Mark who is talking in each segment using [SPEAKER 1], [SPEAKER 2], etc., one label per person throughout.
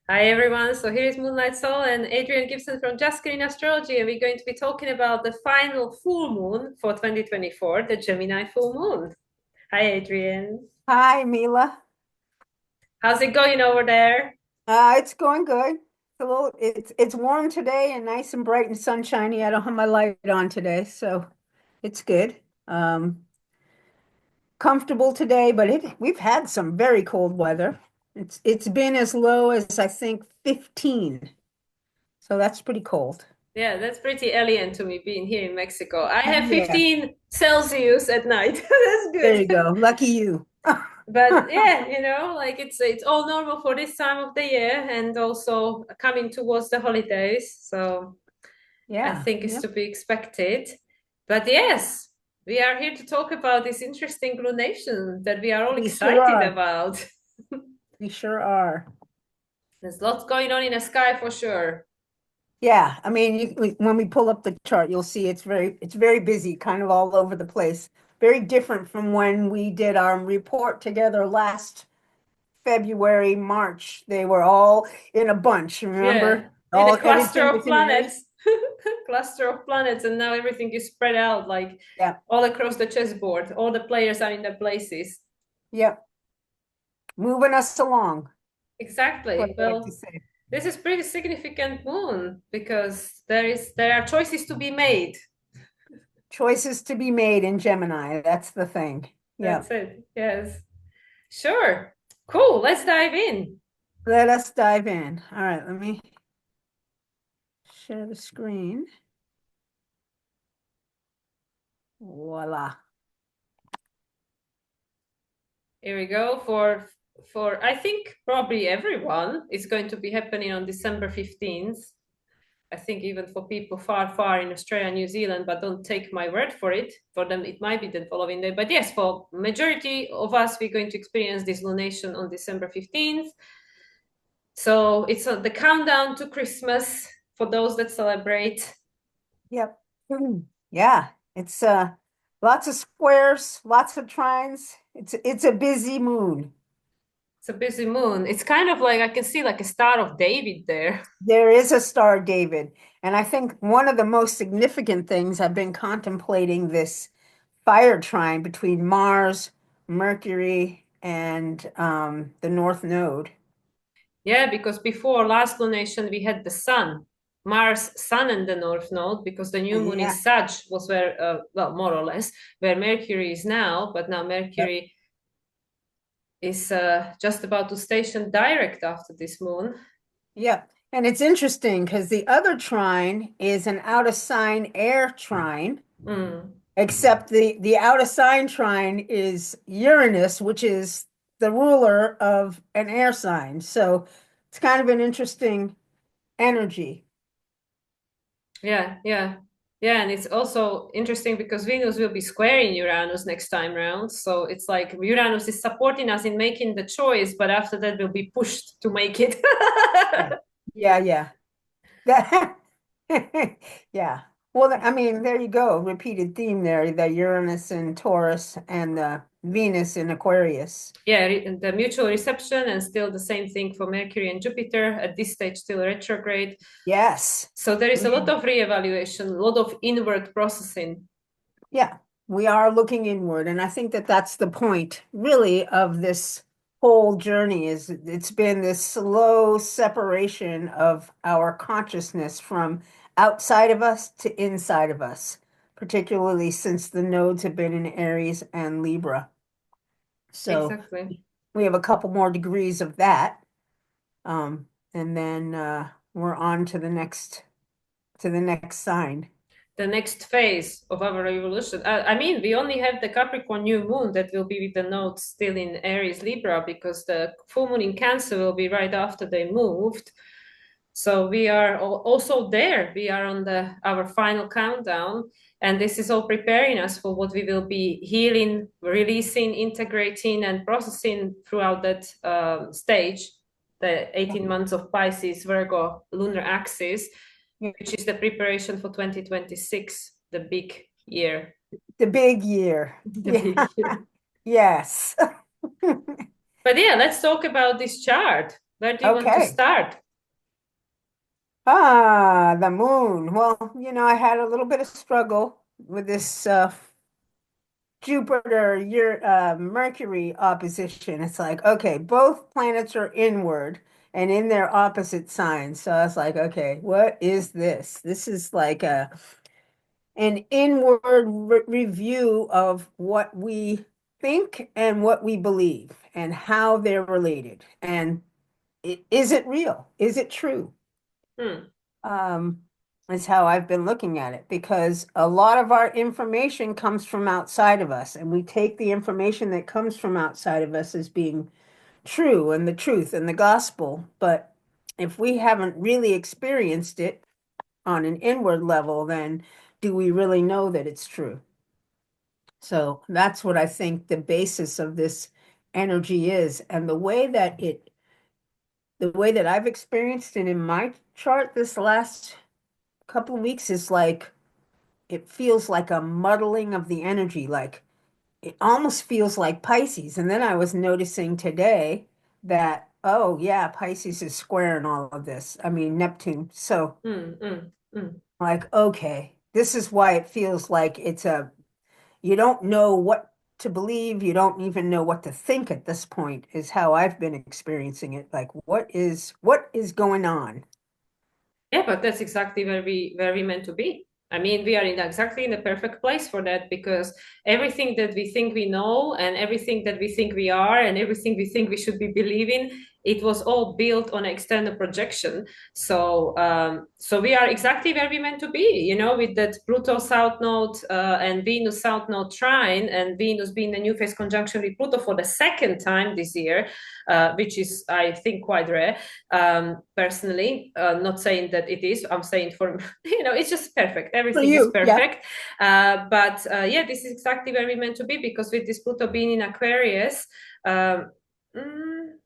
[SPEAKER 1] Hi everyone. So here is Moonlight Soul and Adrian Gibson from Just Green Astrology, and we're going to be talking about the final full moon for 2024, the Gemini full moon. Hi Adrian.
[SPEAKER 2] Hi, Mila.
[SPEAKER 1] How's it going over there?
[SPEAKER 2] It's going good. It's warm today and nice and bright and sunshiny. I don't have my light on today, so it's good. Um, Comfortable today, but we've had some very cold weather. It's been as low as I think 15, so that's pretty cold.
[SPEAKER 1] Yeah, that's pretty alien to me being here in Mexico. I have
[SPEAKER 2] Yeah,
[SPEAKER 1] 15 Celsius at night. That's
[SPEAKER 2] there you
[SPEAKER 1] good.
[SPEAKER 2] go. Lucky you.
[SPEAKER 1] But yeah, like it's all normal for this time of the year and also coming towards the holidays. So I
[SPEAKER 2] Yeah,
[SPEAKER 1] think it's
[SPEAKER 2] yeah,
[SPEAKER 1] to be expected. But yes, we are here to talk about this interesting lunation that we are all
[SPEAKER 2] we sure
[SPEAKER 1] excited
[SPEAKER 2] are.
[SPEAKER 1] about.
[SPEAKER 2] We sure are.
[SPEAKER 1] There's lots going on in the sky for sure.
[SPEAKER 2] Yeah, I mean, when we pull up the chart, you'll see it's very busy, kind of all over the place. Very different from when we did our report together last February, March. They were all in a bunch,
[SPEAKER 1] Yeah,
[SPEAKER 2] remember?
[SPEAKER 1] with a
[SPEAKER 2] All
[SPEAKER 1] cluster
[SPEAKER 2] everything
[SPEAKER 1] of
[SPEAKER 2] was in Aries.
[SPEAKER 1] planets, cluster of planets, and now everything is spread out like
[SPEAKER 2] Yeah,
[SPEAKER 1] all across the chessboard. All the players are in their places.
[SPEAKER 2] yep. Moving us along. That's what
[SPEAKER 1] Exactly.
[SPEAKER 2] I like to
[SPEAKER 1] Well,
[SPEAKER 2] say.
[SPEAKER 1] this is pretty significant moon because there are choices to be made.
[SPEAKER 2] Choices to be made in Gemini. That's the thing.
[SPEAKER 1] That's
[SPEAKER 2] Yep.
[SPEAKER 1] it. Yes. Sure. Cool. Let's dive in.
[SPEAKER 2] Let us dive in. All right, let me share the screen. Voila.
[SPEAKER 1] Here we go for I think probably everyone. It's going to be happening on December 15th. I think even for people far in Australia and New Zealand, but don't take my word for it. For them, it might be the following day. But yes, for majority of us, we're going to experience this lunation on December 15th. So it's the countdown to Christmas for those that celebrate.
[SPEAKER 2] Yep. Yeah, it's lots of squares, lots of trines. It's a busy moon.
[SPEAKER 1] It's a busy moon. It's kind of like I can see like a Star of David there.
[SPEAKER 2] There is a star, David, and I think one of the most significant things I've been contemplating this fire trine between Mars, Mercury, and the North Node.
[SPEAKER 1] Yeah, because before last lunation we had the sun, Mars, Sun, and the North Node, because the new moon in
[SPEAKER 2] Yeah.
[SPEAKER 1] Sag was where, well, more or less, where Mercury is now. But now
[SPEAKER 2] Yep.
[SPEAKER 1] Mercury is just about to station direct after this moon.
[SPEAKER 2] Yep. And it's interesting because the other trine is an out of sign air trine.
[SPEAKER 1] Mm.
[SPEAKER 2] Except the out of sign trine is Uranus, which is the ruler of an air sign. So it's kind of an interesting energy.
[SPEAKER 1] Yeah, yeah. Yeah, and it's also interesting because Venus will be squaring Uranus next time round. So it's like Uranus is supporting us in making the choice, but after that we'll be pushed to make it.
[SPEAKER 2] Yeah, yeah, yeah. That, yeah. Well, I mean, there you go. Repeated theme there, the Uranus in Taurus and the Venus in Aquarius.
[SPEAKER 1] Yeah, the mutual reception, and still the same thing for Mercury and Jupiter at this stage, still retrograde.
[SPEAKER 2] Yes.
[SPEAKER 1] So there is a lot
[SPEAKER 2] We,
[SPEAKER 1] of reevaluation, a lot of inward processing.
[SPEAKER 2] yeah, we are looking inward, and I think that that's the point, really, of this whole journey is it's been this slow separation of our consciousness from outside of us to inside of us, particularly since the nodes have been in Aries and Libra. So
[SPEAKER 1] Exactly.
[SPEAKER 2] we have a couple more degrees of that, and then we're on to the next sign.
[SPEAKER 1] The next phase of our evolution. I mean, we only have the Capricorn new moon that will be with the nodes still in Aries Libra because the full moon in Cancer will be right after they moved. So we are also there. We are on the our final countdown, and this is all preparing us for what we will be healing, releasing, integrating, and processing throughout that stage, the 18 months of Pisces Virgo lunar axis,
[SPEAKER 2] Yeah.
[SPEAKER 1] which is the preparation for 2026, the big year.
[SPEAKER 2] The big year.
[SPEAKER 1] The
[SPEAKER 2] Yeah.
[SPEAKER 1] big year.
[SPEAKER 2] Yes.
[SPEAKER 1] But yeah, let's talk about this chart. Where do you want to
[SPEAKER 2] Okay.
[SPEAKER 1] start?
[SPEAKER 2] Ah, the moon. Well, I had a little bit of struggle with this Jupiter, your Mercury opposition. It's like, okay, both planets are inward and in their opposite signs. So I was like, okay, what is this? This is like an inward review of what we think and what we believe and how they're related. And is it real? Is it true?
[SPEAKER 1] Hmm.
[SPEAKER 2] um, is how I've been looking at it because a lot of our information comes from outside of us, and we take the information that comes from outside of us as being true and the truth and the gospel. But if we haven't really experienced it on an inward level, then do we really know that it's true? So that's what I think the basis of this energy is. And the way that I've experienced it in my chart this last couple of weeks is like it feels like a muddling of the energy, like it almost feels like Pisces. And then I was noticing today that, oh yeah, Pisces is square in all of this. I mean, Neptune. So
[SPEAKER 1] Hmm. Hmm. Hmm.
[SPEAKER 2] like, okay, this is why it feels like you don't know what to believe. You don't even know what to think at this point, is how I've been experiencing it. Like, what is going on?
[SPEAKER 1] Yeah, but that's exactly where we meant to be. I mean, we are exactly in the perfect place for that because everything that we think we know and everything that we think we are and everything we think we should be believing, it was all built on external projection. So we are exactly where we meant to be, with that Pluto South Node and Venus South Node trine, and Venus being the new phase conjunction with Pluto for the second time this year, which is, I think, quite rare. Personally, not saying that it is, I'm saying for it's just perfect,
[SPEAKER 2] For
[SPEAKER 1] everything is
[SPEAKER 2] you, yeah.
[SPEAKER 1] perfect. But yeah, this is exactly where we meant to be because with this Pluto being in Aquarius,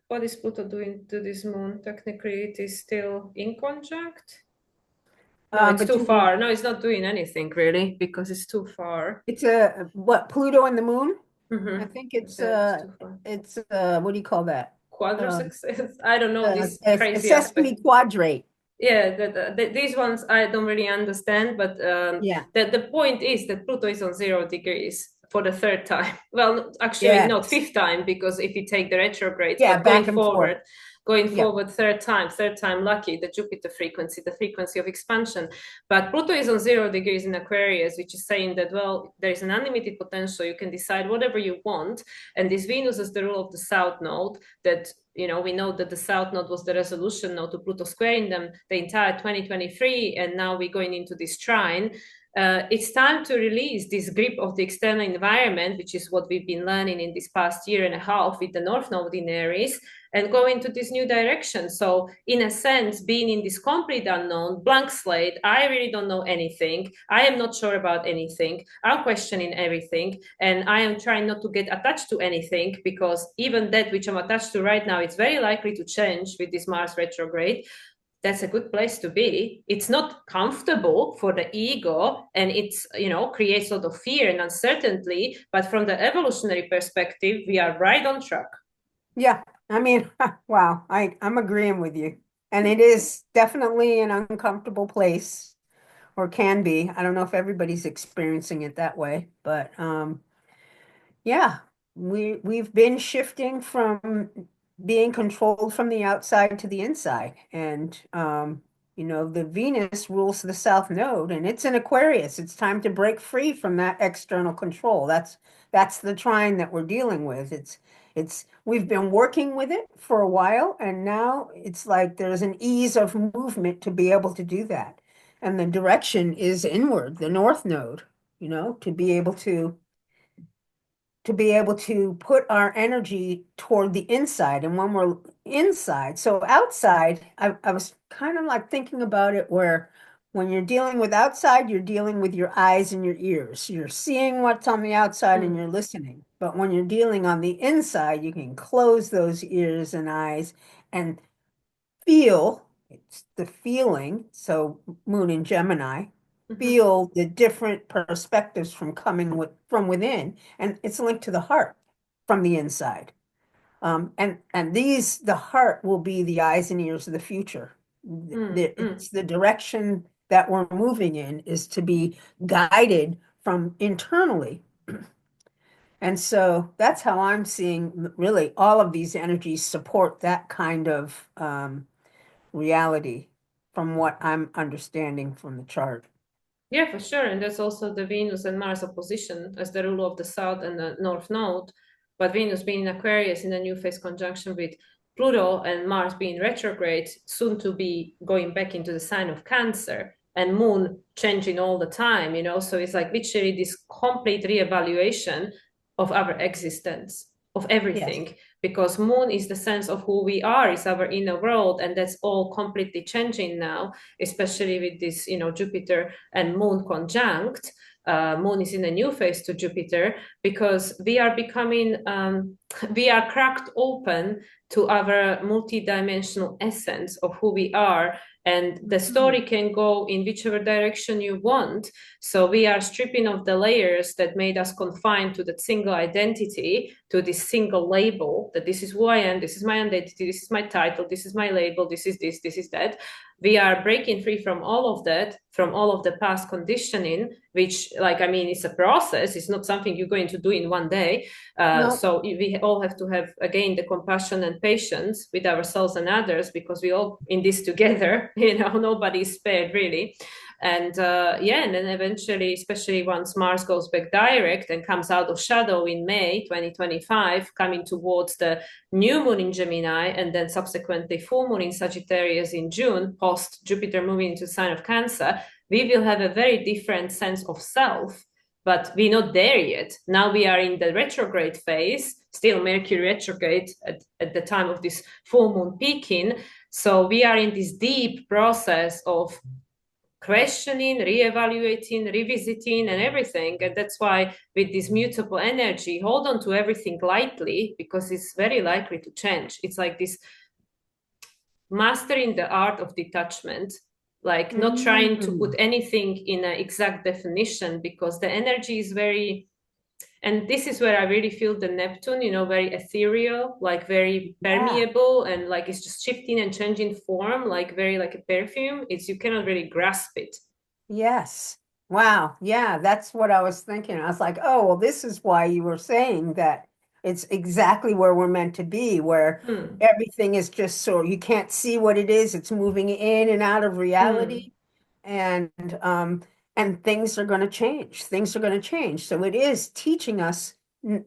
[SPEAKER 1] what is Pluto doing to this moon? Technically it is still in conjunct. No, it's
[SPEAKER 2] But
[SPEAKER 1] too
[SPEAKER 2] you mean
[SPEAKER 1] far. No, it's not doing anything really because it's too far.
[SPEAKER 2] it's a what, Pluto and the moon? I
[SPEAKER 1] Mm-hmm.
[SPEAKER 2] think it's
[SPEAKER 1] That's too far.
[SPEAKER 2] what do you call that?
[SPEAKER 1] Quadra
[SPEAKER 2] Um,
[SPEAKER 1] success. I don't know this
[SPEAKER 2] a
[SPEAKER 1] crazy aspect.
[SPEAKER 2] sesame quadrate.
[SPEAKER 1] Yeah, these ones I don't really understand, but
[SPEAKER 2] Yeah.
[SPEAKER 1] the point is that Pluto is on 0 degrees for the third time. Well, actually, not
[SPEAKER 2] Yes.
[SPEAKER 1] fifth time, because if you take the retrogrades,
[SPEAKER 2] Yeah,
[SPEAKER 1] but
[SPEAKER 2] back and forth.
[SPEAKER 1] going
[SPEAKER 2] Yep.
[SPEAKER 1] forward, third time lucky, the Jupiter frequency, the frequency of expansion. But Pluto is on 0 degrees in Aquarius, which is saying that, well, there is an unlimited potential. You can decide whatever you want. And this Venus is the rule of the South Node that we know that the South Node was the resolution node to Pluto squaring them the entire 2023, and now we're going into this trine. It's time to release this grip of the external environment, which is what we've been learning in this past year and a half with the North Node in Aries, and go into this new direction. So, in a sense, being in this complete unknown, blank slate, I really don't know anything. I am not sure about anything. I'm questioning everything, and I am trying not to get attached to anything because even that which I'm attached to right now, it's very likely to change with this Mars retrograde. That's a good place to be. It's not comfortable for the ego, and it's creates a lot of fear and uncertainty, but from the evolutionary perspective we are right on track.
[SPEAKER 2] Yeah. I mean, wow. I'm agreeing with you. And it is definitely an uncomfortable place, or can be. I don't know if everybody's experiencing it that way, but yeah, we've been shifting from being controlled from the outside to the inside. And the Venus rules the South Node and it's in Aquarius. It's time to break free from that external control. That's the trine that we're dealing with. It's we've been working with it for a while and now it's like there's an ease of movement to be able to do that. And the direction is inward, the North Node, to be able to put our energy toward the inside. And when we're inside, so outside, I was kind of like thinking about it where when you're dealing with outside, you're dealing with your eyes and your ears. You're seeing what's on the outside and
[SPEAKER 1] Mm.
[SPEAKER 2] you're listening. But when you're dealing on the inside, you can close those ears and eyes and feel, it's the feeling, so Moon in Gemini,
[SPEAKER 1] Mm-hmm.
[SPEAKER 2] feel the different perspectives from coming from within, and it's linked to the heart from the inside. And the heart will be the eyes and ears of the future.
[SPEAKER 1] Mm, mm.
[SPEAKER 2] It's the direction that we're moving in is to be guided from internally. And so that's how I'm seeing really all of these energies support that kind of reality from what I'm understanding from the chart.
[SPEAKER 1] Yeah, for sure. And there's also the Venus and Mars opposition as the ruler of the South and the North Node. But Venus being in Aquarius in a new phase conjunction with Pluto and Mars being retrograde, soon to be going back into the sign of Cancer and Moon changing all the time, you know. So it's like literally this complete reevaluation of our existence, of
[SPEAKER 2] Yes.
[SPEAKER 1] everything, because Moon is the sense of who we are, is our inner world, and that's all completely changing now, especially with this, you know, Jupiter and Moon conjunct. Moon is in a new phase to Jupiter because we are becoming, we are cracked open to our multidimensional essence of who we are. And the
[SPEAKER 2] Mhm.
[SPEAKER 1] story can go in whichever direction you want. So we are stripping off the layers that made us confined to that single identity, to this single label that this is who I am, this is my identity, this is my title, this is my label, this is this is that. We are breaking free from all of that, from all of the past conditioning, which, like, I mean, it's a process. It's not something you're going to do in one day.
[SPEAKER 2] No,
[SPEAKER 1] So we all have to have, again, the compassion and patience with ourselves and others, because we all in this together. You know, nobody's spared really. And yeah, and then eventually, especially once Mars goes back direct and comes out of shadow in May 2025, coming towards the new moon in Gemini, and then subsequently full moon in Sagittarius in June, post Jupiter moving into the sign of Cancer, we will have a very different sense of self. But we're not there yet. Now we are in the retrograde phase, still Mercury retrograde at the time of this full moon peaking. So we are in this deep process of questioning, reevaluating, revisiting, and everything. And that's why, with this mutable energy, hold on to everything lightly, because it's very likely to change. It's like this mastering the art of detachment, like not trying to put
[SPEAKER 2] mm,
[SPEAKER 1] anything in an exact definition, because the energy is very, and this is where I really feel the Neptune, you know, very ethereal, like very
[SPEAKER 2] yeah.
[SPEAKER 1] permeable, and like it's just shifting and changing form, like very like a perfume. It's, you cannot really grasp it.
[SPEAKER 2] Yes. Wow. Yeah, that's what I was thinking. I was like, oh, well, this is why you were saying that it's exactly where we're meant to be, where
[SPEAKER 1] Hmm.
[SPEAKER 2] everything is just so you can't see what it is. It's moving in and out of
[SPEAKER 1] Hmm.
[SPEAKER 2] reality. And um and things are going to change. Things are going to change. So it is teaching us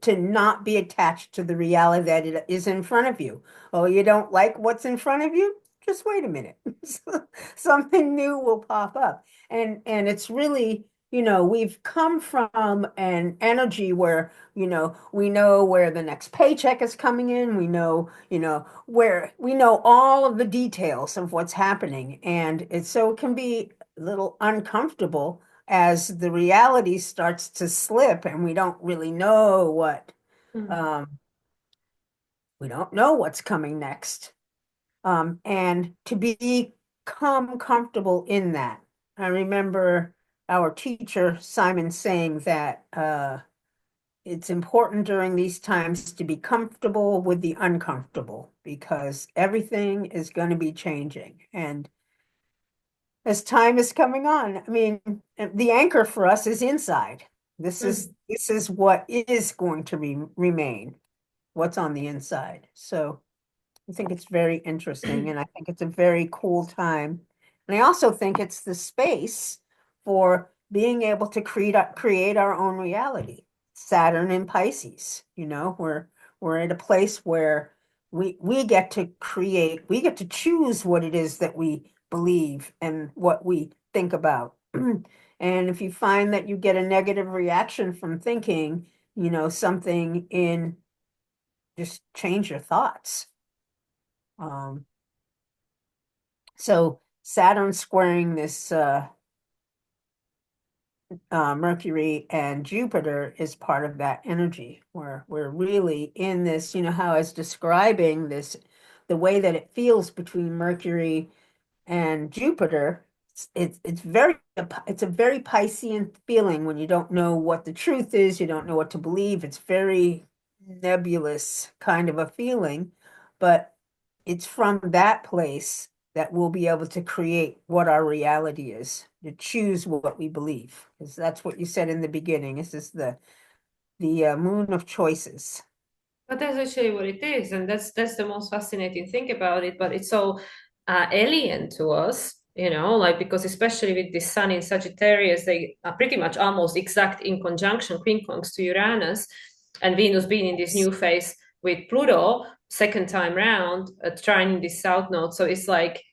[SPEAKER 2] to not be attached to the reality that it is in front of you. Oh, you don't like what's in front of you? Just wait a minute. Something new will pop up. And it's really, we've come from an energy where, we know where the next paycheck is coming in. We know, where we know all of the details of what's happening. And it can be a little uncomfortable as the reality starts to slip and
[SPEAKER 1] Hmm.
[SPEAKER 2] um, we don't know what's coming next. And to become comfortable in that. I remember our teacher, Simon, saying that it's important during these times to be comfortable with the uncomfortable because everything is going to be changing. And as time is coming on, I mean, the anchor for us is inside. This is
[SPEAKER 1] Hmm.
[SPEAKER 2] this is what is going to remain, what's on the inside. So I think it's very interesting, and I think it's a very cool time. And I also think it's the space for being able to create our own reality. Saturn in Pisces, we're at a place where we get to create, we get to choose what it is that we believe and what we think about. And if you find that you get a negative reaction from thinking, something in, just change your thoughts. Um, so Saturn squaring this Mercury and Jupiter is part of that energy where we're really in this, how I was describing this, the way that it feels between Mercury and Jupiter. It's a very Piscean feeling when you don't know what the truth is, you don't know what to believe. It's very nebulous kind of a feeling, but it's from that place that we'll be able to create what our reality is, to choose what we believe. Because that's what you said in the beginning. This is the moon of choices.
[SPEAKER 1] But that's actually what it is, and that's the most fascinating thing about it. But it's so alien to us, you know, like because especially with the Sun in Sagittarius, they are pretty much almost exact in conjunction, quincunx to Uranus, and Venus being in this new phase with Pluto, second time round, trining this South Node. So it's like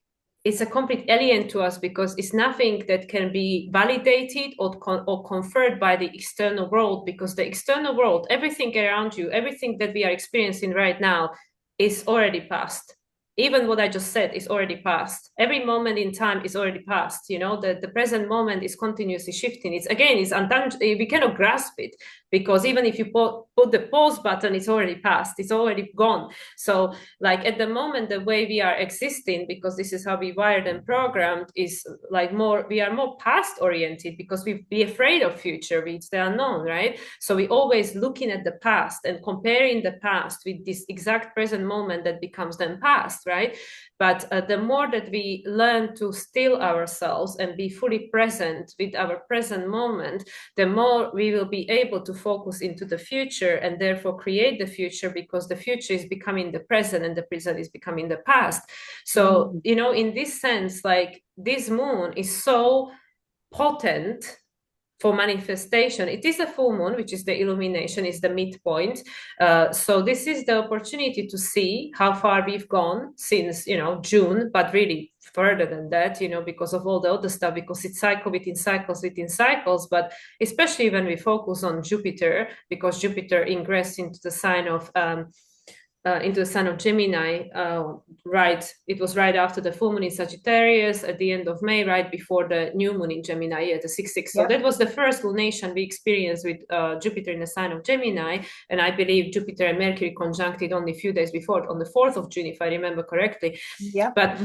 [SPEAKER 1] it's a complete alien to us because it's nothing that can be validated or conferred by the external world, because the external world, everything around you, everything that we are experiencing right now is already past. Even what I just said is already past. Every moment in time is already past. You know, the present moment is continuously shifting. It's again, it's untangible. We cannot grasp it because even if you put the pause button, it's already past. It's already gone. So like at the moment, the way we are existing, because this is how we wired and programmed, is like we are more past oriented because we be afraid of future, it's the unknown, right? So we always looking at the past and comparing the past with this exact present moment that becomes then past, right? But the more that we learn to still ourselves and be fully present with our present moment, the more we will be able to focus into the future and therefore create the future, because the future is becoming the present and the present is becoming the past. So,
[SPEAKER 2] Mhm.
[SPEAKER 1] you know, in this sense, like this moon is so potent for manifestation. It is a full moon, which is the illumination, is the midpoint. So this is the opportunity to see how far we've gone since, you know, June, but really further than that, you know, because of all the other stuff, because it's cycle within cycles within cycles. But especially when we focus on Jupiter, because Jupiter ingressed into the sign of Gemini, right? It was right after the full moon in Sagittarius at the end of May, right before the new moon in Gemini, yeah, the 6/6. So
[SPEAKER 2] Yep.
[SPEAKER 1] that was the first lunation we experienced with Jupiter in the sign of Gemini. And I believe Jupiter and Mercury conjuncted only a few days before, on the 4th of June, if I remember correctly.
[SPEAKER 2] Yep.
[SPEAKER 1] But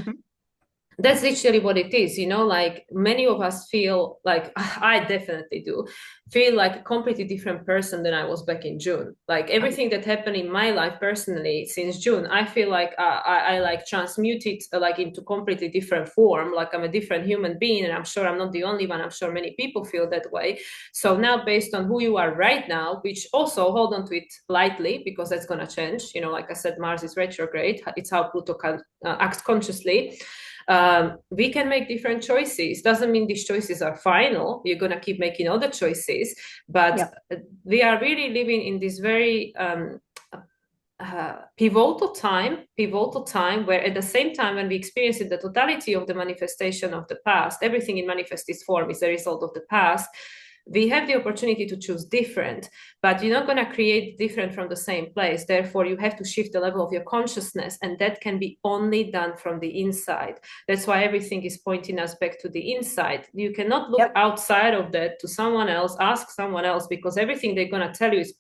[SPEAKER 1] that's literally what it is, you know, like many of us feel like I definitely do feel like a completely different person than I was back in June. Like everything that happened in my life personally since June, I feel like I like transmuted like into completely different form. Like I'm a different human being, and I'm sure I'm not the only one. I'm sure many people feel that way. So now, based on who you are right now, which also hold on to it lightly because that's gonna change. You know, like I said, Mars is retrograde. It's how Pluto can act consciously. We can make different choices. Doesn't mean these choices are final. You're going to keep making other choices, but
[SPEAKER 2] Yep.
[SPEAKER 1] we are really living in this very pivotal time where at the same time when we experience the totality of the manifestation of the past, everything in manifested form is a result of the past. We have the opportunity to choose different, but you're not going to create different from the same place. Therefore, you have to shift the level of your consciousness, and that can be only done from the inside. That's why everything is pointing us back to the inside. You cannot look
[SPEAKER 2] Yep.
[SPEAKER 1] outside of that to someone else, ask someone else, because everything they're going to tell you is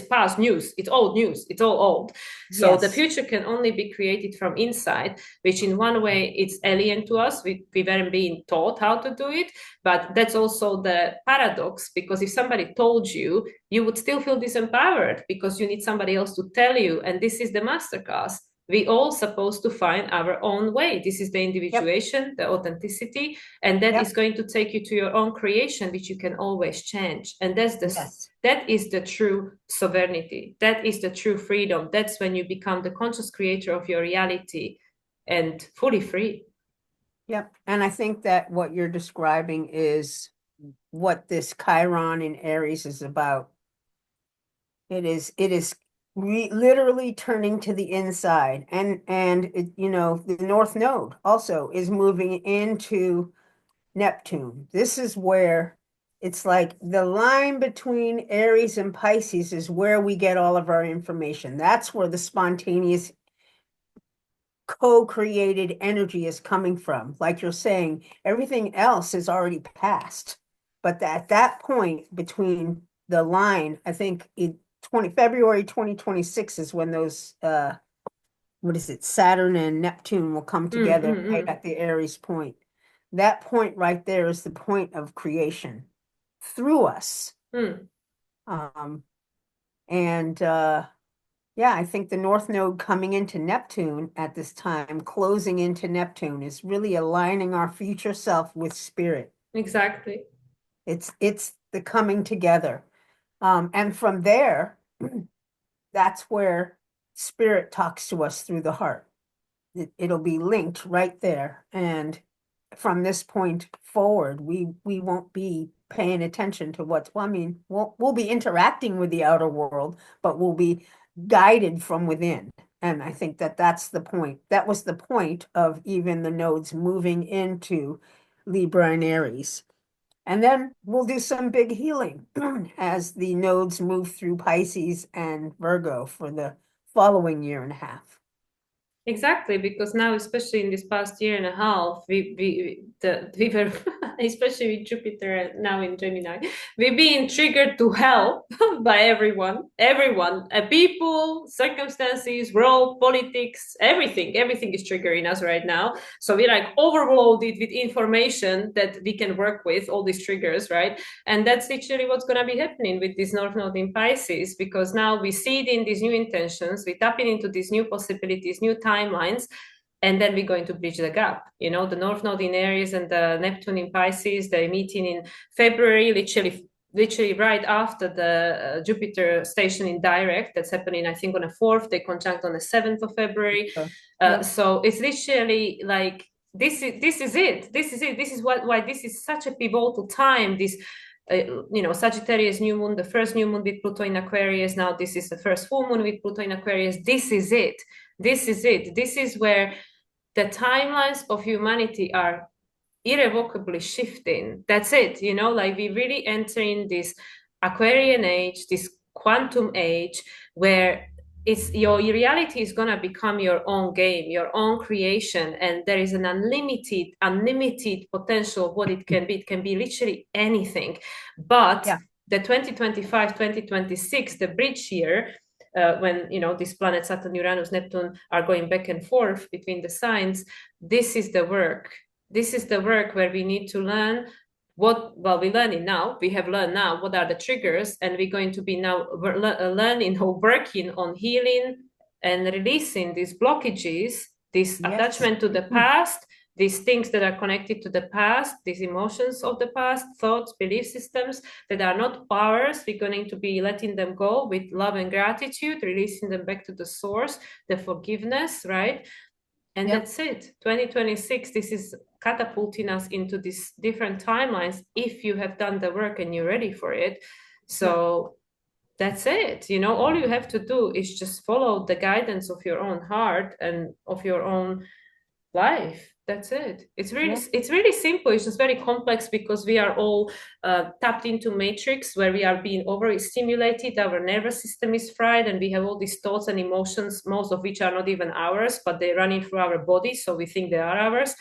[SPEAKER 1] past news. It's old news. It's all old. So the
[SPEAKER 2] Yes.
[SPEAKER 1] future can only be created from inside, which in one way it's alien to us. We weren't being taught how to do it, but that's also the paradox, because if somebody told you, you would still feel disempowered because you need somebody else to tell you. And this is the masterclass. We all supposed to find our own way. This is the
[SPEAKER 2] Yep.
[SPEAKER 1] individuation, the authenticity, and that is
[SPEAKER 2] Yep.
[SPEAKER 1] going to take you to your own creation, which you can always change. And
[SPEAKER 2] Yes.
[SPEAKER 1] that is the true sovereignty. That is the true freedom. That's when you become the conscious creator of your reality and fully free.
[SPEAKER 2] Yep. And I think that what you're describing is what this Chiron in Aries is about. It is literally turning to the inside, and it, the North Node also is moving into Neptune. This is where it's like the line between Aries and Pisces is where we get all of our information. That's where the spontaneous co-created energy is coming from. Like you're saying, everything else is already past. But at that point between the line, I think February 2026 is when those what is it, Saturn and Neptune will come
[SPEAKER 1] Mm,
[SPEAKER 2] together
[SPEAKER 1] mm,
[SPEAKER 2] right
[SPEAKER 1] mm.
[SPEAKER 2] at the Aries point. That point right there is the point of creation through us.
[SPEAKER 1] Mm.
[SPEAKER 2] Um, and Yeah, I think the North Node coming into Neptune at this time, closing into Neptune, is really aligning our future self with spirit.
[SPEAKER 1] Exactly.
[SPEAKER 2] It's the coming together. And from there, that's where spirit talks to us through the heart. It'll be linked right there. And from this point forward, we won't be paying attention to what's, well, I mean, we'll be interacting with the outer world, but we'll be guided from within. And I think that that's the point. That was the point of even the nodes moving into Libra and Aries. And then we'll do some big healing as the nodes move through Pisces and Virgo for the following year and a half.
[SPEAKER 1] Exactly, because now, especially in this past year and a half, we were, especially with Jupiter now in Gemini, we're being triggered to hell by everyone, people, circumstances, world, politics, everything is triggering us right now. So we're like overloaded with information that we can work with, all these triggers, right? And that's literally what's going to be happening with this North Node in Pisces, because now we see it in these new intentions, we're tapping into these new possibilities, new timelines, and then we're going to bridge the gap. You know, the North Node in Aries and the Neptune in Pisces, they're meeting in February, literally right after the Jupiter station in direct. That's happening, I think, on the 4th. They conjunct on the 7th of February.
[SPEAKER 2] So, yep,
[SPEAKER 1] So it's literally like this is it. This is why this is such a pivotal time. This Sagittarius new moon, the first new moon with Pluto in Aquarius. Now this is the first full moon with Pluto in Aquarius. This is it. This is it. This is where the timelines of humanity are irrevocably shifting. That's it. Like we really enter in this Aquarian age, this quantum age, where it's your reality is going to become your own game, your own creation, and there is an unlimited potential of what it can be. It can be literally anything. But
[SPEAKER 2] yeah,
[SPEAKER 1] the 2025 2026, the bridge year, when these planets Saturn, Uranus, Neptune are going back and forth between the signs, this is the work. This is the work where we need to learn we're learning now. We have learned now what are the triggers, and we're going to be now learning or working on healing and releasing these blockages, this
[SPEAKER 2] yes.
[SPEAKER 1] attachment to the past, these things that are connected to the past, these emotions of the past, thoughts, belief systems that are not powers. We're going to be letting them go with love and gratitude, releasing them back to the source, the forgiveness, right? And
[SPEAKER 2] Yep,
[SPEAKER 1] that's it. 2026, this is catapulting us into these different timelines if you have done the work and you're ready for it.
[SPEAKER 2] yep,
[SPEAKER 1] So that's it. All you have to do is just follow the guidance of your own heart and of your own life. That's it.
[SPEAKER 2] yep,
[SPEAKER 1] It's really simple. It's just very complex because we are all tapped into matrix where we are being overstimulated. Our nervous system is fried, and we have all these thoughts and emotions, most of which are not even ours, but they're running through our body, so we think they are ours.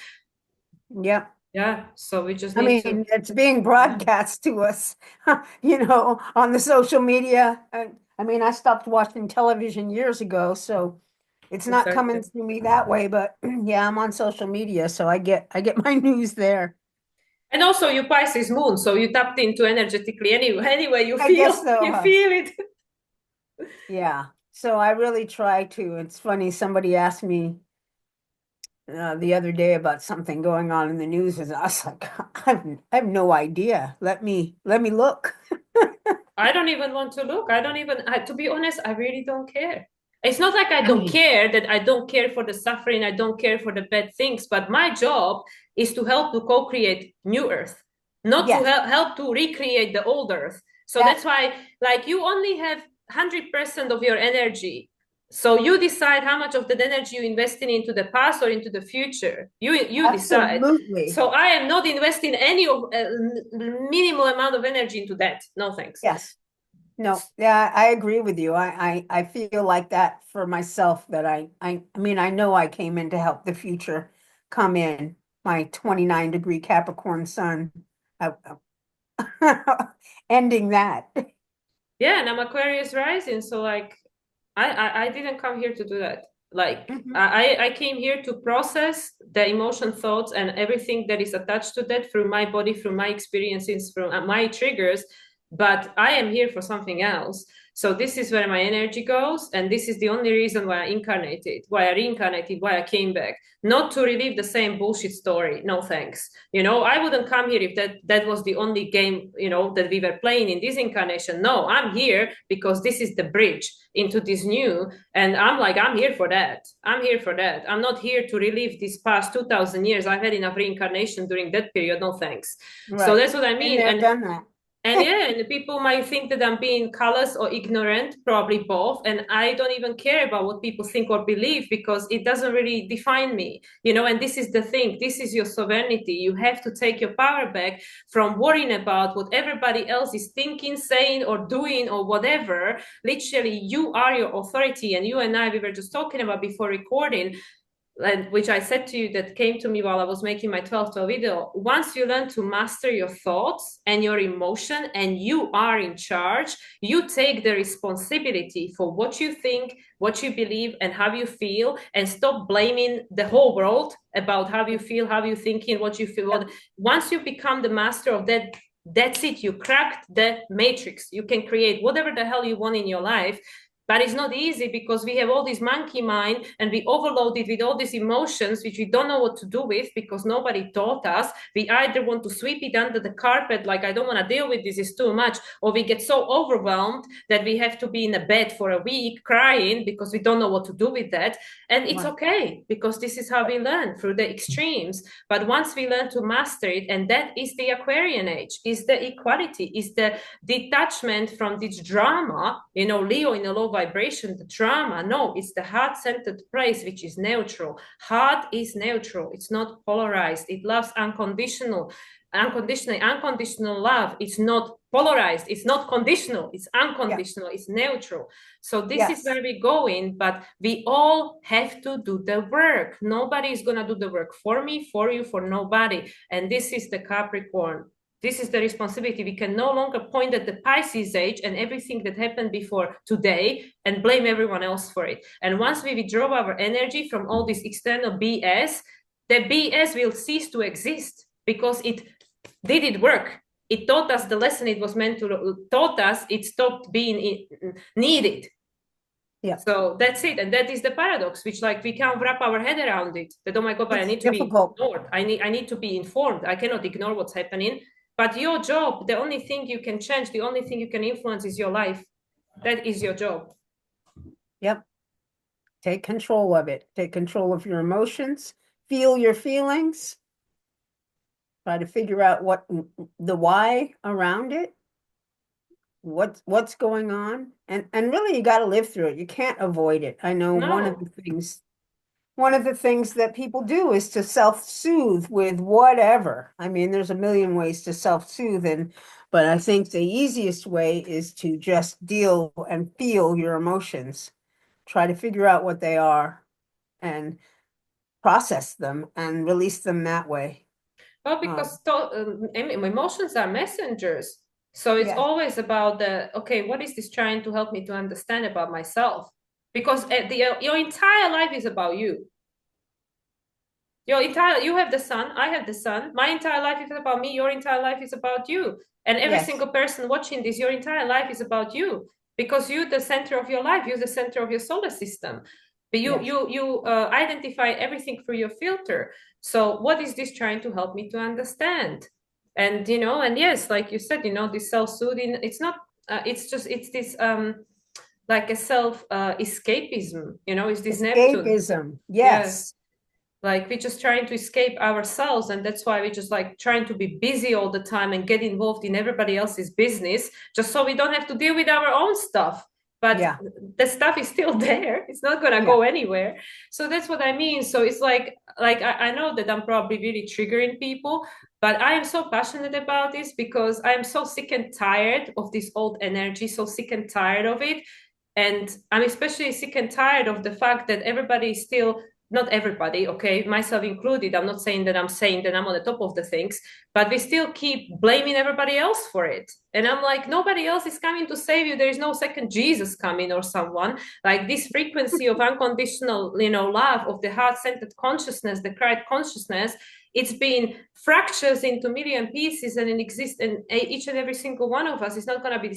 [SPEAKER 2] yep.
[SPEAKER 1] Yeah. So we just
[SPEAKER 2] I
[SPEAKER 1] need to.
[SPEAKER 2] mean, it's being
[SPEAKER 1] Yeah.
[SPEAKER 2] broadcast to us, on the social media. I mean, I stopped watching television years ago, so it's not coming
[SPEAKER 1] Exactly.
[SPEAKER 2] through me that way, but yeah, I'm on social media, so I get my news there.
[SPEAKER 1] And also, you Pisces moon, so you tapped into energetically anyway. Anyway, you
[SPEAKER 2] I guess
[SPEAKER 1] feel
[SPEAKER 2] so,
[SPEAKER 1] you
[SPEAKER 2] huh?
[SPEAKER 1] feel it.
[SPEAKER 2] Yeah. So I really try to. It's funny, somebody asked me the other day about something going on in the news, and I was like, I have no idea. Let me look.
[SPEAKER 1] I don't even want to look. To be honest, I really don't care. It's not like I
[SPEAKER 2] I
[SPEAKER 1] don't
[SPEAKER 2] mean,
[SPEAKER 1] care, that I don't care for the suffering, I don't care for the bad things, but my job is to help to co-create new earth, not to
[SPEAKER 2] yes,
[SPEAKER 1] help to recreate the old earth. So
[SPEAKER 2] that
[SPEAKER 1] that's why, like, you only have 100% of your energy. So you decide how much of that energy you investing into the past or into the future. You decide.
[SPEAKER 2] absolutely.
[SPEAKER 1] So I am not investing any of minimal amount of energy into that. No thanks.
[SPEAKER 2] Yes. No, yeah, I agree with you. I feel like that for myself that I mean, I know I came in to help the future come in. My 29-degree Capricorn sun, I, ending that.
[SPEAKER 1] Yeah, and I'm Aquarius rising, so like I didn't come here to do that. Like
[SPEAKER 2] Mhm.
[SPEAKER 1] I came here to process the emotion, thoughts, and everything that is attached to that through my body, through my experiences, through my triggers. But I am here for something else. So this is where my energy goes, and this is the only reason why I incarnated, why I reincarnated, why I came back. Not to relive the same bullshit story. No thanks. I wouldn't come here if that was the only game, that we were playing in this incarnation. No, I'm here because this is the bridge into this new. And I'm here for that. I'm here for that. I'm not here to relive these past 2000 years. I've had enough reincarnation during that period. No thanks. So
[SPEAKER 2] Right.
[SPEAKER 1] that's what I
[SPEAKER 2] Been
[SPEAKER 1] mean.
[SPEAKER 2] there,
[SPEAKER 1] And
[SPEAKER 2] done that.
[SPEAKER 1] and yeah, and people might think that I'm being callous or ignorant, probably both. And I don't even care about what people think or believe because it doesn't really define me, And this is the thing. This is your sovereignty. You have to take your power back from worrying about what everybody else is thinking, saying, or doing, or whatever. Literally, you are your authority. And you and I, we were just talking about before recording, and which I said to you that came to me while I was making my 12 video. Once you learn to master your thoughts and your emotion and you are in charge, you take the responsibility for what you think, what you believe, and how you feel, and stop blaming the whole world about how you feel, how you thinking, what you feel.
[SPEAKER 2] Yep.
[SPEAKER 1] Once you become the master of that, that's it. You cracked the matrix. You can create whatever the hell you want in your life. But it's not easy because we have all this monkey mind and we overload it with all these emotions, which we don't know what to do with because nobody taught us. We either want to sweep it under the carpet, like, I don't want to deal with this, it's too much, or we get so overwhelmed that we have to be in a bed for a week crying because we don't know what to do with that. And it's
[SPEAKER 2] Right.
[SPEAKER 1] okay because this is how we learn through the extremes. But once we learn to master it, and that is the Aquarian age, is the equality, is the detachment from this drama, Leo in a low vibration, the drama. No, it's the heart-centered place, which is neutral. Heart is neutral. It's not polarized. It loves unconditional love. It's not polarized. It's not conditional. It's unconditional.
[SPEAKER 2] Yeah.
[SPEAKER 1] It's neutral. So this is
[SPEAKER 2] Yes.
[SPEAKER 1] where we're going, but we all have to do the work. Nobody is going to do the work for me, for you, for nobody. And this is the Capricorn. This is the responsibility. We can no longer point at the Pisces age and everything that happened before today and blame everyone else for it. And once we withdraw our energy from all this external BS, the BS will cease to exist because it did work. It taught us the lesson it was meant to taught us. It stopped being needed.
[SPEAKER 2] Yeah.
[SPEAKER 1] So that's it. And that is the paradox, which we can't wrap our head around it. That, oh my God, but I
[SPEAKER 2] It's
[SPEAKER 1] need to be
[SPEAKER 2] difficult.
[SPEAKER 1] ignored. I need to be informed. I cannot ignore what's happening. But your job, the only thing you can change, the only thing you can influence is your life. That is your job.
[SPEAKER 2] Yep. Take control of it. Take control of your emotions. Feel your feelings. Try to figure out what the why around it. What's going on. And really you got to live through it. You can't avoid it. I know
[SPEAKER 1] No.
[SPEAKER 2] one of the things that people do is to self-soothe with whatever. I mean, there's a million ways to self-soothe, but I think the easiest way is to just deal and feel your emotions. Try to figure out what they are and process them and release them that way.
[SPEAKER 1] Well, because emotions are messengers. So it's
[SPEAKER 2] Yeah.
[SPEAKER 1] always about okay, what is this trying to help me to understand about myself? Because your entire life is about you. You have the sun, I have the sun. My entire life is about me. Your entire life is about you. And every
[SPEAKER 2] Yes.
[SPEAKER 1] single person watching this, your entire life is about you because you're the center of your life. You're the center of your solar system. But
[SPEAKER 2] Yes.
[SPEAKER 1] you identify everything through your filter. So what is this trying to help me to understand? And and yes, like you said, this self-soothing. It's not. It's this like a self escapism. It's this Neptune.
[SPEAKER 2] Escapism.
[SPEAKER 1] Yeah.
[SPEAKER 2] Yes.
[SPEAKER 1] Like we're just trying to escape ourselves, and that's why we're just trying to be busy all the time and get involved in everybody else's business, just so we don't have to deal with our own stuff. But
[SPEAKER 2] Yeah.
[SPEAKER 1] the stuff is still there. It's not gonna
[SPEAKER 2] Yeah.
[SPEAKER 1] go anywhere. So that's what I mean. So it's I know that I'm probably really triggering people, but I am so passionate about this because I am so sick and tired of this old energy, so sick and tired of it. And I'm especially sick and tired of the fact that everybody is still, not everybody, okay, myself included. I'm not saying that I'm on the top of the things, but we still keep blaming everybody else for it. And I'm like, nobody else is coming to save you. There is no second Jesus coming or someone. Like this frequency of unconditional, love, of the heart-centered consciousness, the Christ consciousness, it's been fractures into million pieces and it exists in each and every single one of us. It's not going to be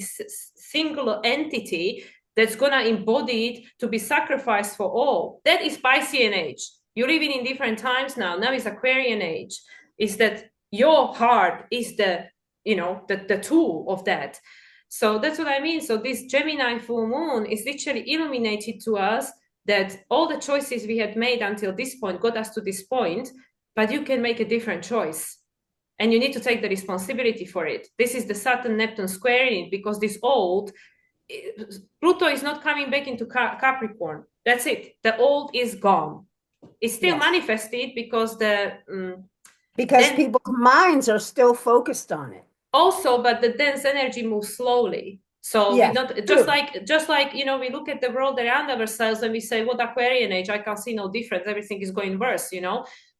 [SPEAKER 1] singular entity that's going to embody it to be sacrificed for all. That is Piscean age. You're living in different times now. Now is Aquarian age. Is that your heart is the tool of that. So that's what I mean. So this Gemini full moon is literally illuminated to us that all the choices we had made until this point got us to this point, but you can make a different choice. And you need to take the responsibility for it. This is the Saturn-Neptune squaring it, because this old, Pluto is not coming back into Capricorn. That's it. The old is gone. It's still manifested because
[SPEAKER 2] because people's minds are still focused on it.
[SPEAKER 1] Also, but the dense energy moves slowly. So we not just like we look at the world around ourselves and we say, what Aquarian age? I can't see no difference. Everything is going worse,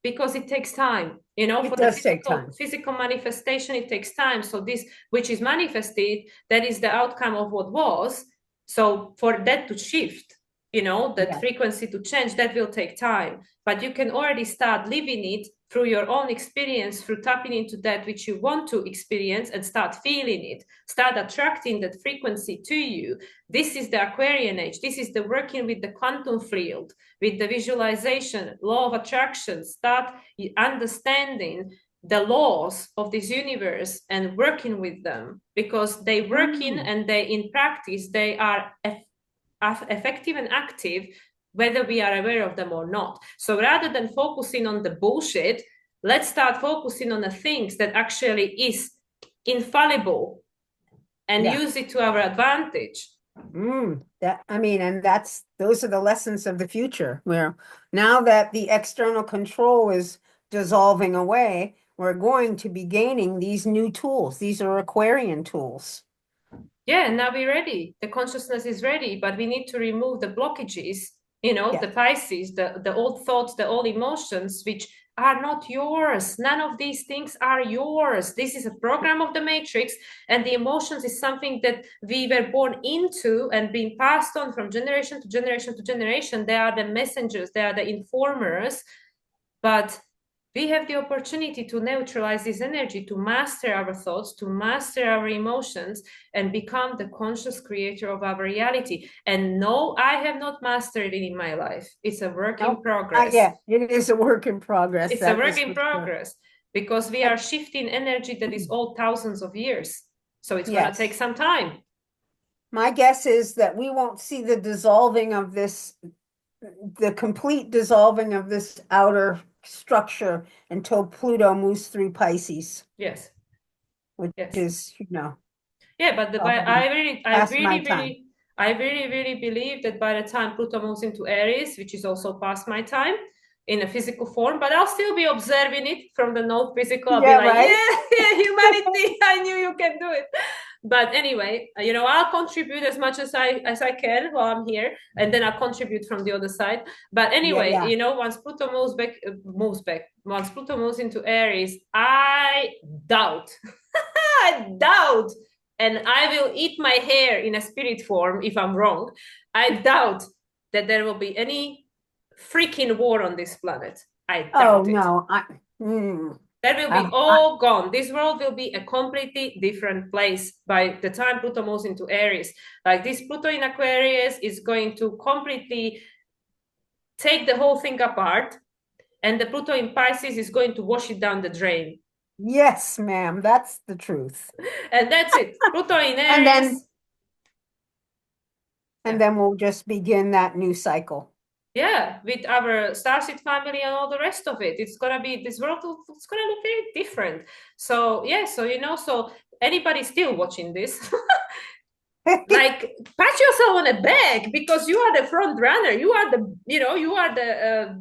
[SPEAKER 1] because it takes time. For the physical manifestation, it takes time. So this, which is manifested, that is the outcome of what was. So for that to shift, that frequency to change, that will take time. But you can already start living it through your own experience, through tapping into that which you want to experience and start feeling it, start attracting that frequency to you. This is the Aquarian age. This is the working with the quantum field, with the visualization, law of attraction, start understanding the laws of this universe and working with them, because they work in and they in practice, they are effective and active, whether we are aware of them or not. So rather than focusing on the bullshit, let's start focusing on the things that actually is infallible and use it to our advantage.
[SPEAKER 2] And those are the lessons of the future, where now that the external control is dissolving away, we're going to be gaining these new tools. These are Aquarian tools.
[SPEAKER 1] Yeah, now we're ready. The consciousness is ready, but we need to remove the blockages, the Pisces, the old thoughts, the old emotions, which are not yours. None of these things are yours. This is a program of the matrix, and the emotions is something that we were born into and being passed on from generation to generation to generation. They are the messengers, they are the informers, but we have the opportunity to neutralize this energy, to master our thoughts, to master our emotions, and become the conscious creator of our reality. And no, I have not mastered it in my life. It's a work in progress.
[SPEAKER 2] Yeah, it is a work in progress.
[SPEAKER 1] It's a work in progress, because we are shifting energy that is all thousands of years. So it's going to take some time.
[SPEAKER 2] My guess is that we won't see the dissolving of this, the complete dissolving of this outer structure until Pluto moves through Pisces.
[SPEAKER 1] Yes.
[SPEAKER 2] Which is,
[SPEAKER 1] Yeah, but I really believe that by the time Pluto moves into Aries, which is also past my time in a physical form, but I'll still be observing it from the non physical. I'll be like, humanity, I knew you can do it. But anyway, I'll contribute as much as I can while I'm here, and then I'll contribute from the other side. But anyway, once Pluto once Pluto moves into Aries, I doubt, and I will eat my hair in a spirit form if I'm wrong. I doubt that there will be any freaking war on this planet. I doubt it. That will be all gone. This world will be a completely different place by the time Pluto moves into Aries. Like this Pluto in Aquarius is going to completely take the whole thing apart, and the Pluto in Pisces is going to wash it down the drain.
[SPEAKER 2] Yes, ma'am, that's the truth.
[SPEAKER 1] And that's it. Pluto in Aries.
[SPEAKER 2] And then we'll just begin that new cycle.
[SPEAKER 1] Yeah, with our starseed family and all the rest of it. It's gonna be, this world, it's gonna look very different. So so anybody still watching this, like pat yourself on the back, because you are the front runner. You are the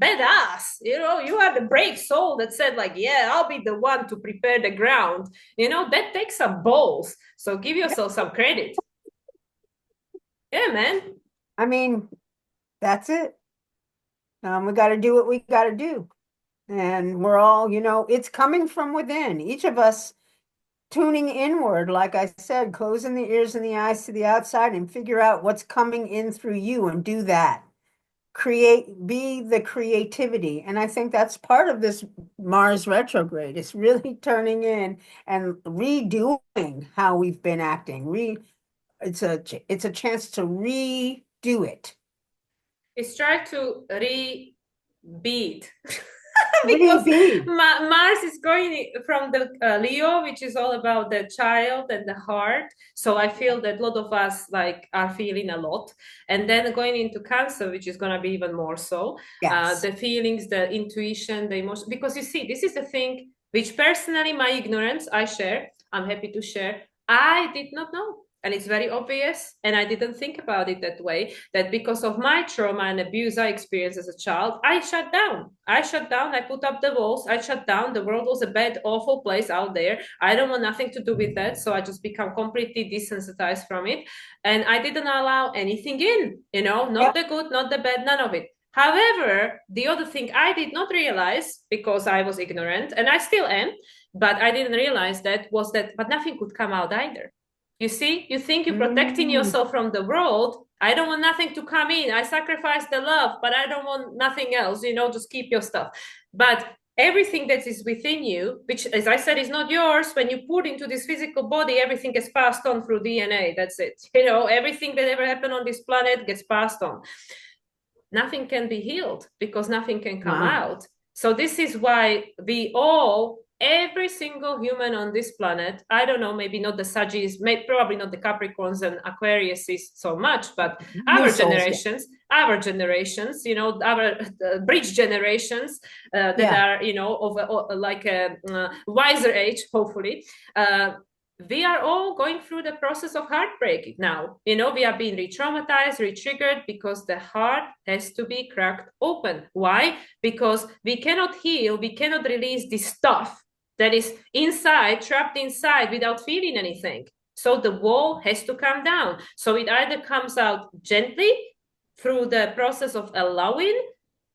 [SPEAKER 1] badass. You are the brave soul that said, like, yeah, I'll be the one to prepare the ground. That takes some balls. So give yourself some credit. Yeah, man.
[SPEAKER 2] I mean, that's it. We got to do what we got to do. And we're all, it's coming from within. Each of us tuning inward, like I said, closing the ears and the eyes to the outside and figure out what's coming in through you and do that. Be the creativity. And I think that's part of this Mars retrograde. It's really turning in and redoing how we've been acting, it's a chance to redo it.
[SPEAKER 1] It's try to re-beat because
[SPEAKER 2] Redo.
[SPEAKER 1] Mars is going from the Leo, which is all about the child and the heart. So I feel that a lot of us like are feeling a lot, and then going into Cancer, which is going to be even more so.
[SPEAKER 2] Yes.
[SPEAKER 1] The feelings, the intuition, the emotion. Because you see, this is the thing which personally, my ignorance, I share. I'm happy to share. I did not know. And it's very obvious. And I didn't think about it that way, that because of my trauma and abuse I experienced as a child, I shut down. I shut down. I put up the walls. I shut down. The world was a bad, awful place out there. I don't want nothing to do with that. So I just become completely desensitized from it. And I didn't allow anything in, not
[SPEAKER 2] Yep.
[SPEAKER 1] the good, not the bad, none of it. However, the other thing I did not realize because I was ignorant, and I still am, but I didn't realize that was that, but nothing could come out either. You see, you think you're protecting
[SPEAKER 2] Mm.
[SPEAKER 1] yourself from the world. I don't want nothing to come in. I sacrifice the love, but I don't want nothing else. Just keep your stuff. But everything that is within you, which, as I said, is not yours, when you put into this physical body, everything gets passed on through DNA. That's it. Everything that ever happened on this planet gets passed on. Nothing can be healed because nothing can come
[SPEAKER 2] Wow.
[SPEAKER 1] out. So this is why we all, every single human on this planet, I don't know, maybe not the Sagittarius, probably not the Capricorns and Aquariuses so much, but
[SPEAKER 2] New souls. Yeah.
[SPEAKER 1] our generations, our bridge generations that
[SPEAKER 2] Yeah.
[SPEAKER 1] are, of like a wiser age, hopefully. We are all going through the process of heartbreak now. We are being re-traumatized, re-triggered because the heart has to be cracked open. Why? Because we cannot heal, we cannot release this stuff that is inside, trapped inside without feeling anything. So the wall has to come down. So it either comes out gently through the process of allowing,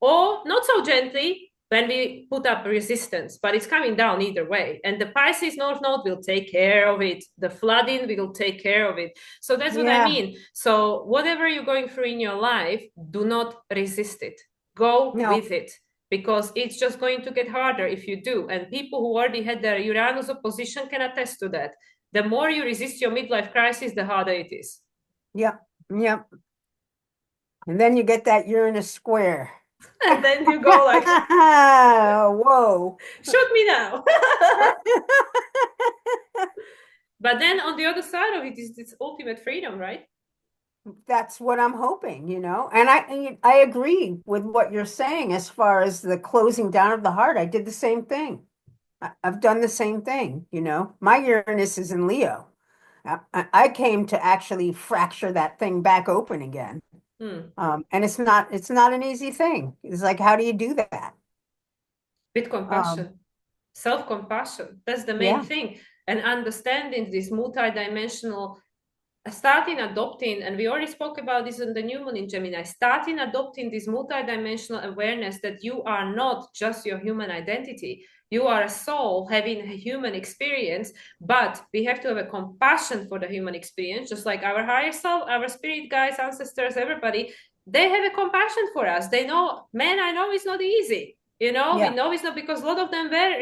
[SPEAKER 1] or not so gently when we put up resistance, but it's coming down either way. And the Pisces North Node will take care of it. The flooding will take care of it. So that's what I
[SPEAKER 2] Yeah.
[SPEAKER 1] mean. So whatever you're going through in your life, do not resist it. Go
[SPEAKER 2] No.
[SPEAKER 1] with it, because it's just going to get harder if you do. And people who already had their Uranus opposition can attest to that. The more you resist your midlife crisis, the harder it is.
[SPEAKER 2] Yep. Yep. And then you get that Uranus square.
[SPEAKER 1] And then you go like,
[SPEAKER 2] Whoa.
[SPEAKER 1] shoot me now. But then on the other side of it is this ultimate freedom, right?
[SPEAKER 2] That's what I'm hoping, And I agree with what you're saying as far as the closing down of the heart. I did the same thing. I've done the same thing. My Uranus is in Leo. I came to actually fracture that thing back open again.
[SPEAKER 1] Hmm.
[SPEAKER 2] And it's not an easy thing. It's like, how do you do that?
[SPEAKER 1] With
[SPEAKER 2] Um,
[SPEAKER 1] compassion, self-compassion. That's the main
[SPEAKER 2] yeah,
[SPEAKER 1] thing. And understanding this multidimensional, starting adopting, and we already spoke about this in the new moon in Gemini, starting adopting this multidimensional awareness that you are not just your human identity. You are a soul having a human experience, but we have to have a compassion for the human experience, just like our higher self, our spirit guides, ancestors, everybody. They have a compassion for us. They know, man, I know it's not easy. We
[SPEAKER 2] yeah,
[SPEAKER 1] know it's not, because a lot of them were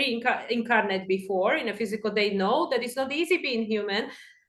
[SPEAKER 1] incarnate before in a physical. They know that it's not easy being human,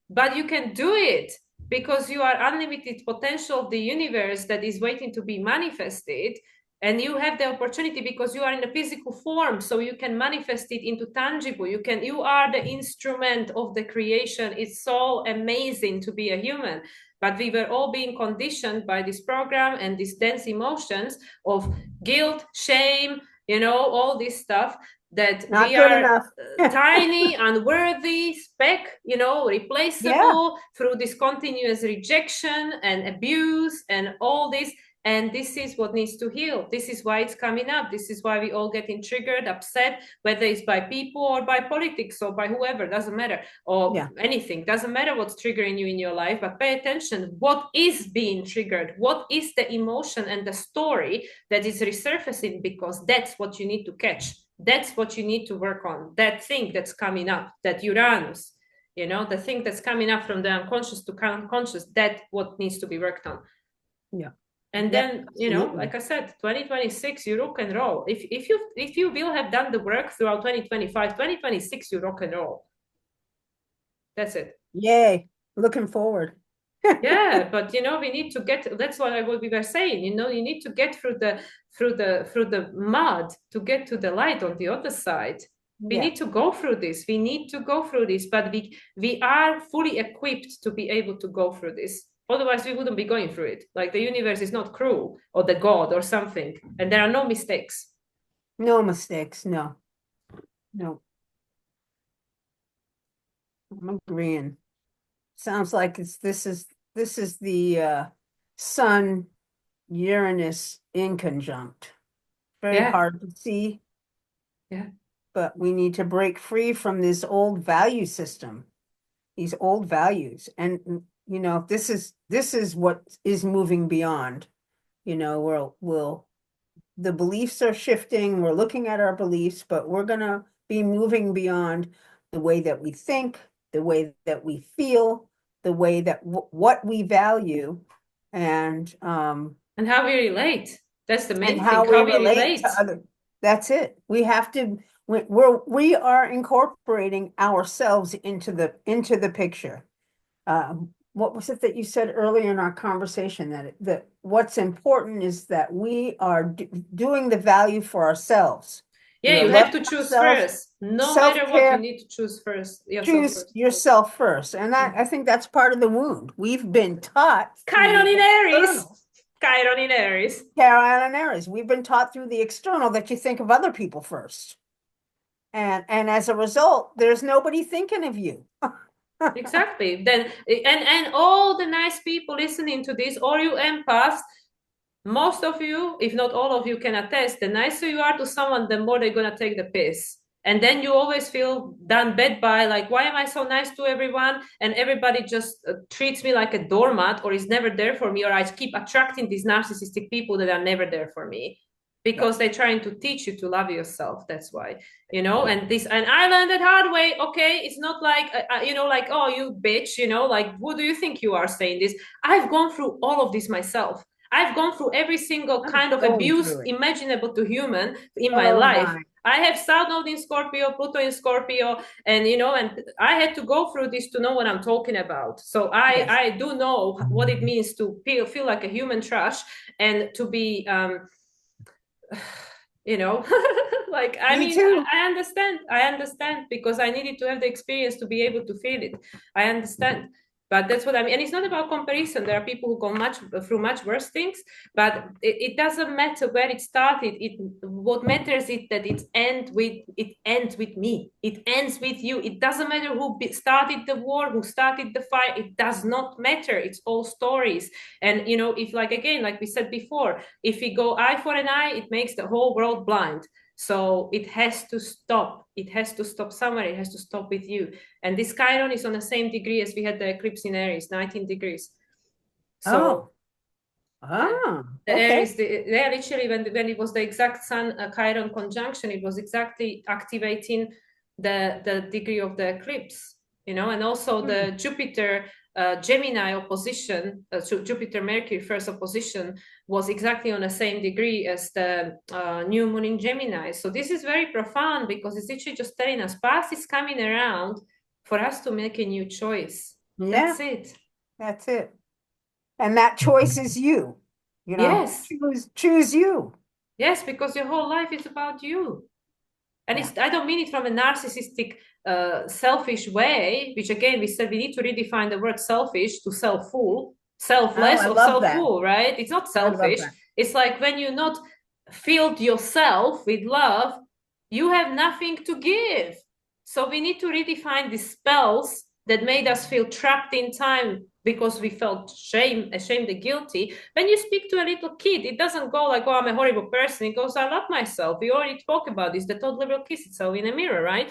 [SPEAKER 1] but you can do it because you are unlimited potential of the universe that is waiting to be manifested. And you have the opportunity because you are in a physical form, so you can manifest it into tangible. You are the instrument of the creation. It's so amazing to be a human, but we were all being conditioned by this program and these dense emotions of guilt, shame, all this stuff, that
[SPEAKER 2] not
[SPEAKER 1] we
[SPEAKER 2] good
[SPEAKER 1] are
[SPEAKER 2] enough.
[SPEAKER 1] tiny, unworthy, speck,
[SPEAKER 2] Yeah,
[SPEAKER 1] replaceable through this continuous rejection and abuse and all this. And this is what needs to heal. This is why it's coming up. This is why we all getting triggered, upset, whether it's by people or by politics or by whoever, doesn't matter, or
[SPEAKER 2] yeah,
[SPEAKER 1] anything. Doesn't matter what's triggering you in your life, but pay attention. What is being triggered? What is the emotion and the story that is resurfacing? Because that's what you need to catch. That's what you need to work on. That thing that's coming up, that Uranus, the thing that's coming up from the unconscious to conscious, that what needs to be worked on.
[SPEAKER 2] yeah.
[SPEAKER 1] And
[SPEAKER 2] Yep,
[SPEAKER 1] then,
[SPEAKER 2] absolutely.
[SPEAKER 1] like I said, 2026, you rock and roll. If you will have done the work throughout 2025, 2026, you rock and roll. That's it.
[SPEAKER 2] Yay. Looking forward.
[SPEAKER 1] Yeah, but we need to get, that's what we were saying, you need to get through the mud to get to the light on the other side. We
[SPEAKER 2] Yeah.
[SPEAKER 1] need to go through this. We need to go through this, but we are fully equipped to be able to go through this. Otherwise, we wouldn't be going through it. Like the universe is not cruel or the God or something, and there are no mistakes.
[SPEAKER 2] No mistakes. No, no. I'm agreeing. Sounds like this is the Sun Uranus inconjunct. Very
[SPEAKER 1] Yeah,
[SPEAKER 2] hard to see,
[SPEAKER 1] yeah.
[SPEAKER 2] but we need to break free from this old value system, these old values. And this is what is moving beyond. We'll the beliefs are shifting. We're looking at our beliefs, but we're gonna be moving beyond the way that we think, the way that we feel, the way that what we value, and
[SPEAKER 1] And how we relate. That's the
[SPEAKER 2] and
[SPEAKER 1] main thing,
[SPEAKER 2] how we
[SPEAKER 1] how we
[SPEAKER 2] relate to
[SPEAKER 1] relate.
[SPEAKER 2] other. That's it. We have to. We are incorporating ourselves into the picture. What was it that you said earlier in our conversation that what's important is that we are doing the value for ourselves.
[SPEAKER 1] Yeah,
[SPEAKER 2] We are
[SPEAKER 1] you have
[SPEAKER 2] loving
[SPEAKER 1] to choose
[SPEAKER 2] ourselves,
[SPEAKER 1] first. No matter what, you
[SPEAKER 2] self-care,
[SPEAKER 1] need to choose first yourself
[SPEAKER 2] choose
[SPEAKER 1] first.
[SPEAKER 2] yourself first. And
[SPEAKER 1] Mm.
[SPEAKER 2] I think that's part of the wound. We've been taught through
[SPEAKER 1] Chiron
[SPEAKER 2] the
[SPEAKER 1] in Aries.
[SPEAKER 2] external,
[SPEAKER 1] Chiron in Aries.
[SPEAKER 2] Carolina and Aries. We've been taught through the external that you think of other people first. And as a result, there's nobody thinking of you.
[SPEAKER 1] Exactly. Then and all the nice people listening to this, or you empaths, most of you, if not all of you, can attest. The nicer you are to someone, the more they're gonna take the piss. And then you always feel done bad by, like, why am I so nice to everyone? And everybody just treats me like a doormat, or is never there for me, or I keep attracting these narcissistic people that are never there for me
[SPEAKER 2] Yeah.
[SPEAKER 1] because they're trying to teach you to love yourself. That's why, and I learned it hard way. Okay, it's not like like, oh, you bitch, like, who do you think you are saying this? I've gone through all of this myself. I've gone through every single
[SPEAKER 2] I'm
[SPEAKER 1] kind of
[SPEAKER 2] going
[SPEAKER 1] abuse
[SPEAKER 2] through it.
[SPEAKER 1] imaginable to human in my
[SPEAKER 2] Oh
[SPEAKER 1] life.
[SPEAKER 2] my.
[SPEAKER 1] I have South Node in Scorpio, Pluto in Scorpio, and I had to go through this to know what I'm talking about. So I
[SPEAKER 2] Yes.
[SPEAKER 1] I do know what it means to feel like a human trash, and to be you know like, I
[SPEAKER 2] Me
[SPEAKER 1] mean,
[SPEAKER 2] too.
[SPEAKER 1] I understand because I needed to have the experience to be able to feel it. I understand, but that's what I mean. And it's not about comparison. There are people who go through much worse things, but it doesn't matter where it started. What matters is that it ends with me. It ends with you. It doesn't matter who started the war, who started the fight. It does not matter. It's all stories. And if, like, again, like we said before, if we go eye for an eye, it makes the whole world blind. So it has to stop. It has to stop somewhere. It has to stop with you. And this Chiron is on the same degree as we had the eclipse in Aries, 19 degrees. So
[SPEAKER 2] Oh, ah,
[SPEAKER 1] the
[SPEAKER 2] okay.
[SPEAKER 1] Aries, literally, when it was the exact Sun Chiron conjunction, it was exactly activating the degree of the eclipse, and also
[SPEAKER 2] Hmm.
[SPEAKER 1] the Jupiter Gemini opposition, so Jupiter Mercury first opposition was exactly on the same degree as the new moon in Gemini. So this is very profound because it's literally just telling us past is coming around for us to make a new choice.
[SPEAKER 2] Yeah,
[SPEAKER 1] That's it.
[SPEAKER 2] that's it. And that choice is you.
[SPEAKER 1] Yes.
[SPEAKER 2] Choose you.
[SPEAKER 1] Yes, because your whole life is about you. And
[SPEAKER 2] Yeah.
[SPEAKER 1] I don't mean it from a narcissistic, selfish way, which again, we said we need to redefine the word selfish to self-full,
[SPEAKER 2] Oh,
[SPEAKER 1] selfless
[SPEAKER 2] I
[SPEAKER 1] or
[SPEAKER 2] love that.
[SPEAKER 1] self-full, right? It's not
[SPEAKER 2] I love
[SPEAKER 1] selfish.
[SPEAKER 2] that.
[SPEAKER 1] It's like when you not filled yourself with love, you have nothing to give. So we need to redefine the spells that made us feel trapped in time because we felt ashamed and guilty. When you speak to a little kid, it doesn't go like, oh, I'm a horrible person. It goes, I love myself. We already spoke about this. The toddler will kiss itself in a mirror, right?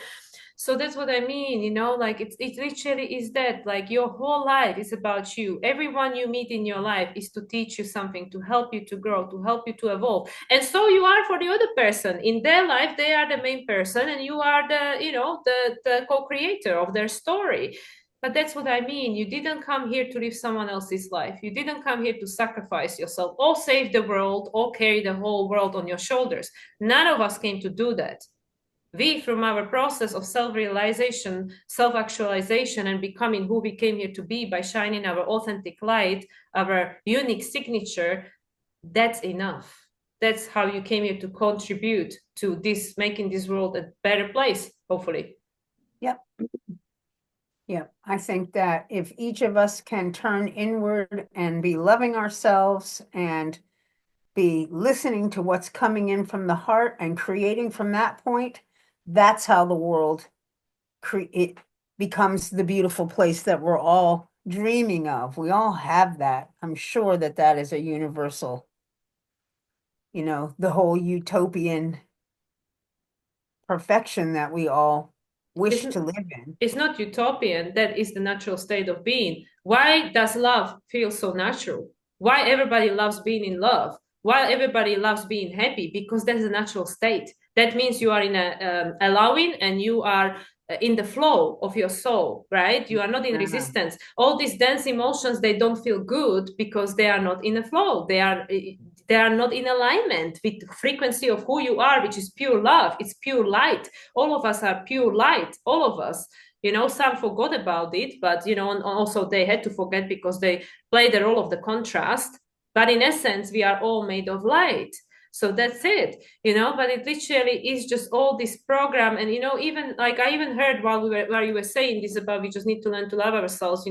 [SPEAKER 1] So that's what I mean, like, it literally is that, like, your whole life is about you. Everyone you meet in your life is to teach you something, to help you to grow, to help you to evolve. And so you are for the other person. In their life, they are the main person, and you are the co-creator of their story. But that's what I mean. You didn't come here to live someone else's life. You didn't come here to sacrifice yourself or save the world or carry the whole world on your shoulders. None of us came to do that. We, from our process of self-realization, self-actualization, and becoming who we came here to be by shining our authentic light, our unique signature, that's enough. That's how you came here to contribute to this, making this world a better place, hopefully.
[SPEAKER 2] Yep. Yep. I think that if each of us can turn inward and be loving ourselves and be listening to what's coming in from the heart and creating from that point, that's how the world it becomes the beautiful place that we're all dreaming of. We all have that. I'm sure that that is a universal, the whole utopian perfection that we all
[SPEAKER 1] It's,
[SPEAKER 2] wish to live in.
[SPEAKER 1] it's not utopian. That is the natural state of being. Why does love feel so natural? Why everybody loves being in love? Why everybody loves being happy? Because that's a natural state. That means you are in a allowing, and you are in the flow of your soul, right? You are not in
[SPEAKER 2] Yeah.
[SPEAKER 1] resistance. All these dense emotions, they don't feel good because they are not in the flow. They are not in alignment with the frequency of who you are, which is pure love. It's pure light. All of us are pure light, all of us. Some forgot about it, but and also they had to forget because they play the role of the contrast. But in essence, we are all made of light. So that's it. But it literally is just all this program. And even like I even heard while you were saying this about we just need to learn to love ourselves.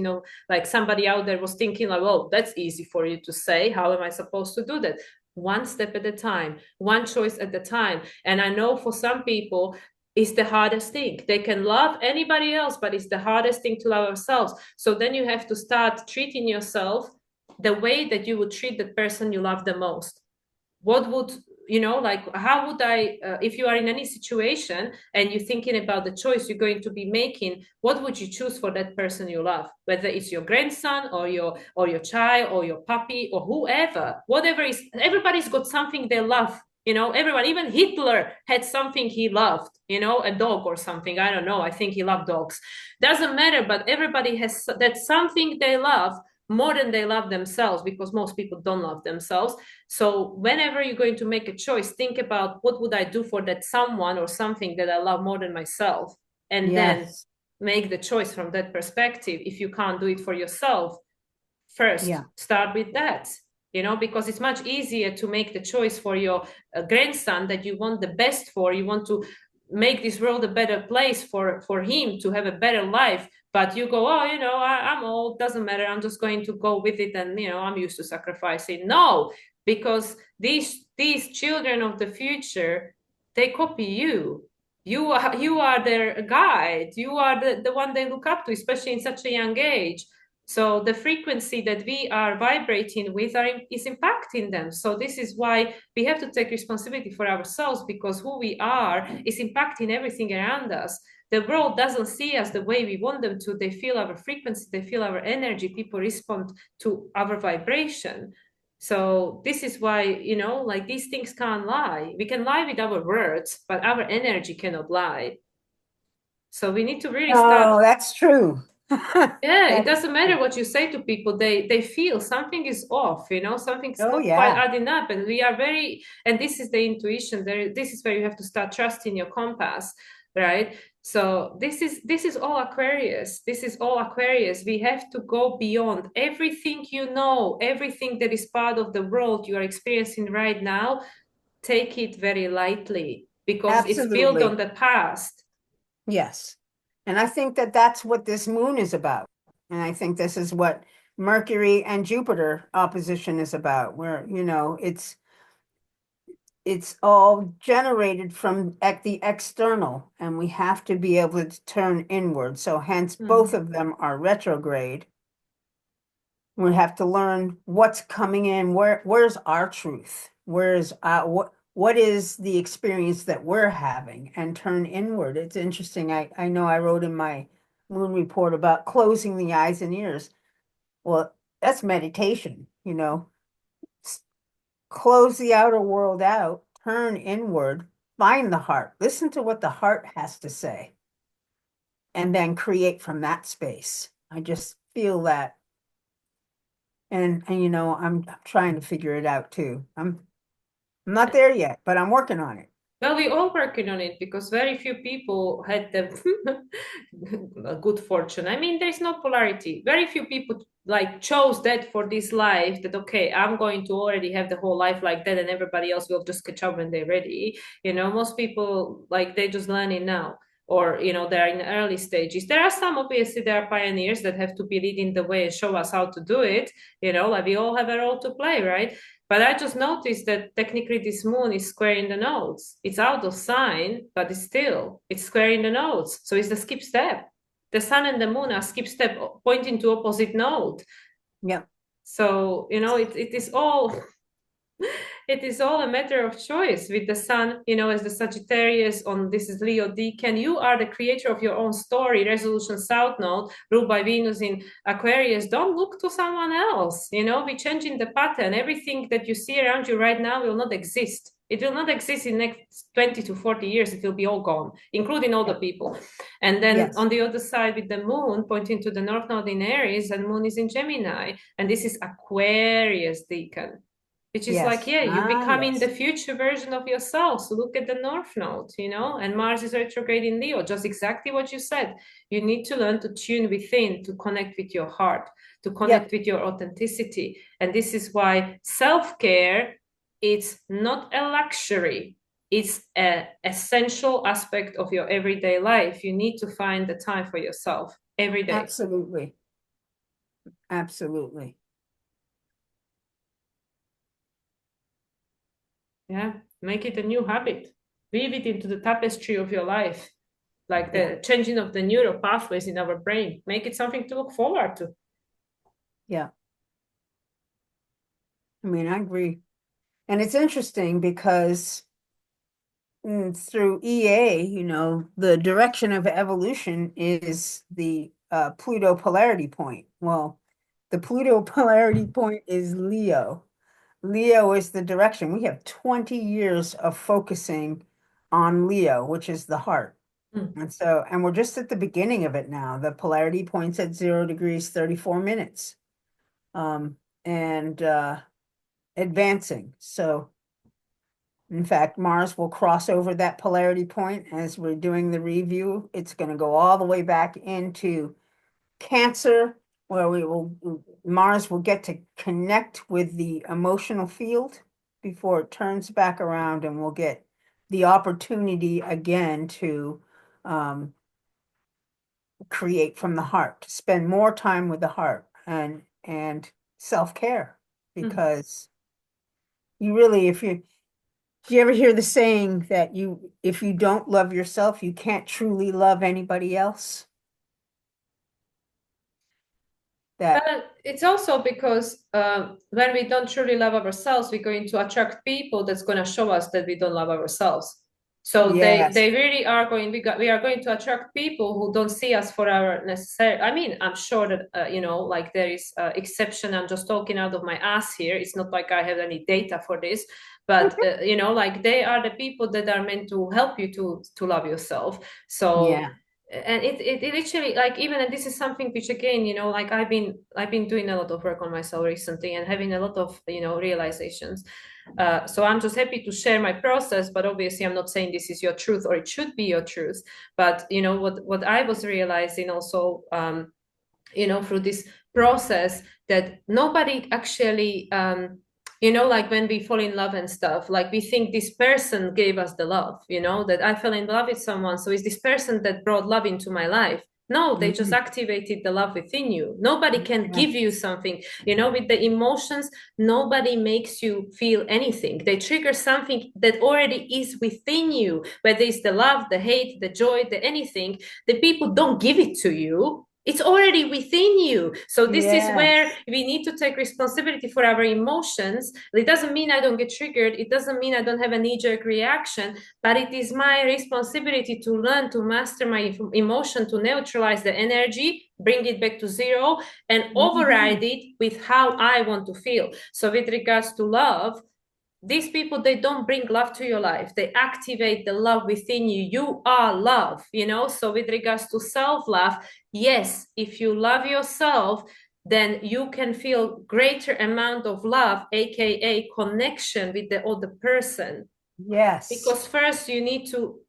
[SPEAKER 1] Like somebody out there was thinking like, well, that's easy for you to say. How am I supposed to do that? One step at a time, one choice at a time. And I know for some people it's the hardest thing. They can love anybody else, but it's the hardest thing to love ourselves. So then you have to start treating yourself the way that you would treat the person you love the most. What would like how would I if you are in any situation and you're thinking about the choice you're going to be making, what would you choose for that person you love, whether it's your grandson or your child or your puppy or whoever, whatever is, everybody's got something they love. Everyone, even Hitler had something he loved, a dog or something. I don't know, I think he loved dogs. Doesn't matter, but everybody has that something they love more than they love themselves, because most people don't love themselves. So whenever you're going to make a choice, think about what would I do for that someone or something that I love more than myself, and then
[SPEAKER 2] Yes.
[SPEAKER 1] make the choice from that perspective. If you can't do it for yourself, first
[SPEAKER 2] Yeah.
[SPEAKER 1] start with that. Because it's much easier to make the choice for your grandson that you want the best for. You want to make this world a better place for him to have a better life, but you go, oh, I'm old, doesn't matter, I'm just going to go with it, and I'm used to sacrificing. No, because these children of the future, they copy you. You are their guide. You are the one they look up to, especially in such a young age. So the frequency that we are vibrating with is impacting them. So this is why we have to take responsibility for ourselves, because who we are is impacting everything around us. The world doesn't see us the way we want them to. They feel our frequency, they feel our energy. People respond to our vibration. So this is why, like these things can't lie. We can lie with our words, but our energy cannot lie. So we need to really start.
[SPEAKER 2] Oh, that's true.
[SPEAKER 1] Yeah, it
[SPEAKER 2] That is
[SPEAKER 1] doesn't matter
[SPEAKER 2] true.
[SPEAKER 1] what you say to people. They feel something is off, something's
[SPEAKER 2] Oh,
[SPEAKER 1] not quite
[SPEAKER 2] yeah.
[SPEAKER 1] adding up. And we are very, and this is the intuition. This is where you have to start trusting your compass, right? So this is all Aquarius. This is all Aquarius. We have to go beyond everything, everything that is part of the world you are experiencing right now. Take it very lightly because it's built on
[SPEAKER 2] Absolutely.
[SPEAKER 1] the past.
[SPEAKER 2] Yes. And I think that that's what this moon is about. And I think this is what Mercury and Jupiter opposition is about, where, it's all generated from the external, and we have to be able to turn inward. So hence both
[SPEAKER 1] Mhm.
[SPEAKER 2] of them are retrograde. We have to learn what's coming in, where's our truth? Where's what is the experience that we're having, and turn inward. It's interesting. I know I wrote in my moon report about closing the eyes and ears. Well, that's meditation, close the outer world out, turn inward, find the heart, listen to what the heart has to say, and then create from that space. I just feel that. And I'm trying to figure it out too. I'm not there yet, but I'm working on it.
[SPEAKER 1] Well, we all working on it because very few people had the good fortune. I mean, there's no polarity. Very few people like chose that for this life. That okay, I'm going to already have the whole life like that, and everybody else will just catch up when they're ready. Most people like they just learning now, or they're in early stages. There are some obviously there are pioneers that have to be leading the way and show us how to do it. Like we all have a role to play, right? But I just noticed that technically this moon is square in the nodes. It's out of sign, but it's square in the nodes. So it's the skip step. The sun and the moon are skip step pointing to opposite node.
[SPEAKER 2] Yeah,
[SPEAKER 1] So, it is all it is all a matter of choice with the sun, as the Sagittarius on this is Leo Deacon. You are the creator of your own story, resolution South Node, ruled by Venus in Aquarius. Don't look to someone else. We're changing the pattern. Everything that you see around you right now will not exist. It will not exist in next 20 to 40 years. It will be all gone, including all the
[SPEAKER 2] yeah,
[SPEAKER 1] people. And then
[SPEAKER 2] yes,
[SPEAKER 1] on the other side with the moon pointing to the North Node in Aries, and moon is in Gemini. And this is Aquarius Deacon, which is like,
[SPEAKER 2] yes,
[SPEAKER 1] yeah, you're
[SPEAKER 2] ah,
[SPEAKER 1] becoming the
[SPEAKER 2] yes,
[SPEAKER 1] future version of yourself. So look at the North Node, and Mars is retrograde in Leo, just exactly what you said. You need to learn to tune within, to connect with your heart, to connect
[SPEAKER 2] yep,
[SPEAKER 1] with your authenticity. And this is why self-care, it's not a luxury. It's an essential aspect of your everyday life. You need to find the time for yourself every day.
[SPEAKER 2] absolutely, absolutely.
[SPEAKER 1] Yeah, make it a new habit. Weave it into the tapestry of your life, like
[SPEAKER 2] Yeah,
[SPEAKER 1] the changing of the neural pathways in our brain. Make it something to look forward to.
[SPEAKER 2] yeah. I mean, I agree. And it's interesting because through EA, the direction of evolution is the Pluto polarity point. Well, the Pluto polarity point is Leo. Leo is the direction. We have 20 years of focusing on Leo, which is the heart.
[SPEAKER 1] Mm.
[SPEAKER 2] And we're just at the beginning of it now. The polarity point's at 0 degrees, 34 minutes, um, and advancing. So, in fact, Mars will cross over that polarity point as we're doing the review. It's going to go all the way back into Cancer, where Mars will get to connect with the emotional field before it turns back around, and we'll get the opportunity again to um, create from the heart, to spend more time with the heart and self-care.
[SPEAKER 1] Mm.
[SPEAKER 2] Because you really, if you do you ever hear the saying that if you don't love yourself, you can't truly love anybody else? That,
[SPEAKER 1] It's also because when we don't truly love ourselves, we're going to attract people that's going to show us that we don't love ourselves. So
[SPEAKER 2] yes,
[SPEAKER 1] they really are going. We are going to attract people who don't see us for our necessary. I mean, I'm sure that like there is exception. I'm just talking out of my ass here. It's not like I have any data for this, but like they are the people that are meant to help you to love yourself. So
[SPEAKER 2] yeah,
[SPEAKER 1] and it literally like even, and this is something which again like I've been doing a lot of work on myself recently and having a lot of realizations. So I'm just happy to share my process, but obviously I'm not saying this is your truth or it should be your truth. But what I was realizing also through this process, that nobody actually like when we fall in love and stuff, like we think this person gave us the love, that I fell in love with someone, so is this person that brought love into my life. No, they just
[SPEAKER 2] mhm,
[SPEAKER 1] activated the love within you. Nobody can
[SPEAKER 2] yeah,
[SPEAKER 1] give you something, with the emotions. Nobody makes you feel anything. They trigger something that already is within you, whether it's the love, the hate, the joy, the anything. The people don't give it to you. It's already within you. So this is where
[SPEAKER 2] yes,
[SPEAKER 1] we need to take responsibility for our emotions. It doesn't mean I don't get triggered. It doesn't mean I don't have a knee-jerk reaction, but it is my responsibility to learn to master my emotion, to neutralize the energy, bring it back to zero, and override
[SPEAKER 2] mhm,
[SPEAKER 1] it with how I want to feel. So with regards to love, these people, they don't bring love to your life, they activate the love within you. You are love, so with regards to self-love, yes, if you love yourself, then you can feel greater amount of love, aka connection with the other person.
[SPEAKER 2] Yes.
[SPEAKER 1] Because first you need to,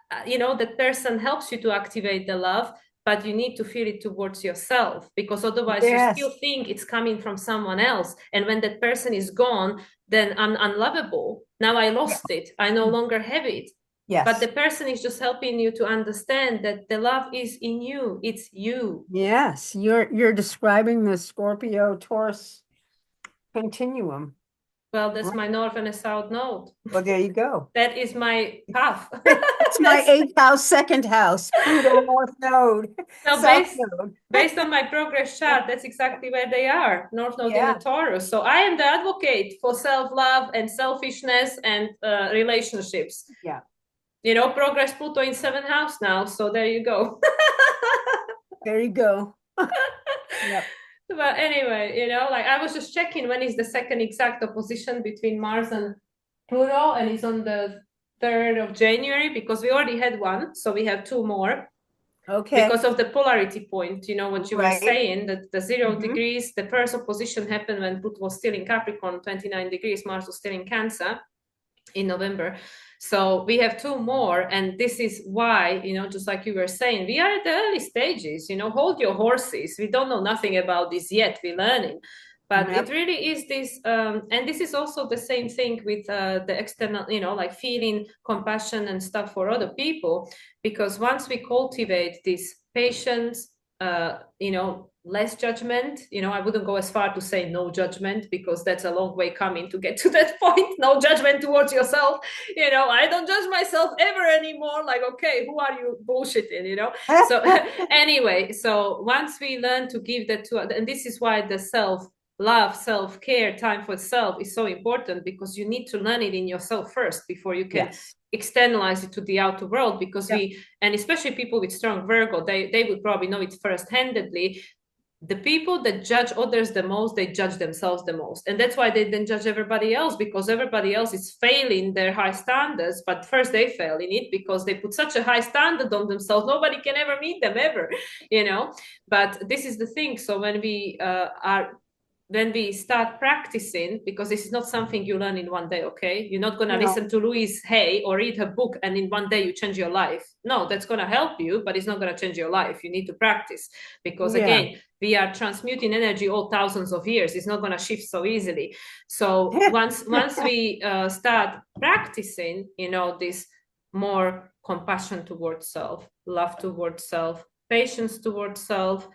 [SPEAKER 1] that person helps you to activate the love, but you need to feel it towards yourself, because otherwise you still
[SPEAKER 2] Yes.
[SPEAKER 1] think it's coming from someone else. And when that person is gone, then I'm unlovable. Now I
[SPEAKER 2] Yeah.
[SPEAKER 1] lost it. I no longer have it. But the
[SPEAKER 2] Yes.
[SPEAKER 1] person is just helping you to understand that the love is in you. It's you.
[SPEAKER 2] Yes. You're describing the Scorpio Taurus continuum.
[SPEAKER 1] Well, that's
[SPEAKER 2] Right.
[SPEAKER 1] my north and a south node.
[SPEAKER 2] Well, there you go.
[SPEAKER 1] That is my path.
[SPEAKER 2] It's my
[SPEAKER 1] That's
[SPEAKER 2] eighth house, second house, Pluto North Node,
[SPEAKER 1] so
[SPEAKER 2] South
[SPEAKER 1] based
[SPEAKER 2] Node.
[SPEAKER 1] based on my progress chart, that's exactly where they are. North Node in the
[SPEAKER 2] Yeah.
[SPEAKER 1] Taurus. So I am the advocate for self-love and selfishness and relationships.
[SPEAKER 2] Yeah.
[SPEAKER 1] Progress Pluto in seventh house now. So there you go.
[SPEAKER 2] There you go. Yep.
[SPEAKER 1] But anyway, like I was just checking when is the second exact opposition between Mars and Pluto, and it's on the 3rd of January, because we already had one, so we have two more.
[SPEAKER 2] Okay.
[SPEAKER 1] Because of the polarity point, what you were
[SPEAKER 2] Right.
[SPEAKER 1] saying, that the 0 degrees,
[SPEAKER 2] Hmm.
[SPEAKER 1] the first opposition happened when Pluto was still in Capricorn, 29 degrees, Mars was still in Cancer in November. So we have two more, and this is why, just like you were saying, we are at the early stages. Hold your horses. We don't know nothing about this yet. We're learning, but it
[SPEAKER 2] Yep.
[SPEAKER 1] really is this. And this is also the same thing with the external, like feeling compassion and stuff for other people, because once we cultivate this patience, less judgment. I wouldn't go as far to say no judgment, because that's a long way coming to get to that point. No judgment towards yourself. I don't judge myself ever anymore. Like, okay, who are you bullshitting? So anyway, so once we learn to give that to, and this is why the self-love, self-care, time for self is so important, because you need to learn it in yourself first before you can
[SPEAKER 2] Yes.
[SPEAKER 1] externalize it to the outer world. Because
[SPEAKER 2] Yep.
[SPEAKER 1] and especially people with strong Virgo, they would probably know it first-handedly. The people that judge others the most, they judge themselves the most, and that's why they then judge everybody else, because everybody else is failing their high standards, but first they fail in it because they put such a high standard on themselves. Nobody can ever meet them ever. you know but this is the thing. So when we start practicing, because this is not something you learn in one day, okay? You're not going to
[SPEAKER 2] No.
[SPEAKER 1] listen to Louise Hay or read her book and in one day you change your life. No, that's going to help you, but it's not going to change your life. You need to practice, because
[SPEAKER 2] Yeah.
[SPEAKER 1] again, we are transmuting energy all thousands of years. It's not going to shift so easily. So once we start practicing, this more compassion towards self, love towards self, patience towards self,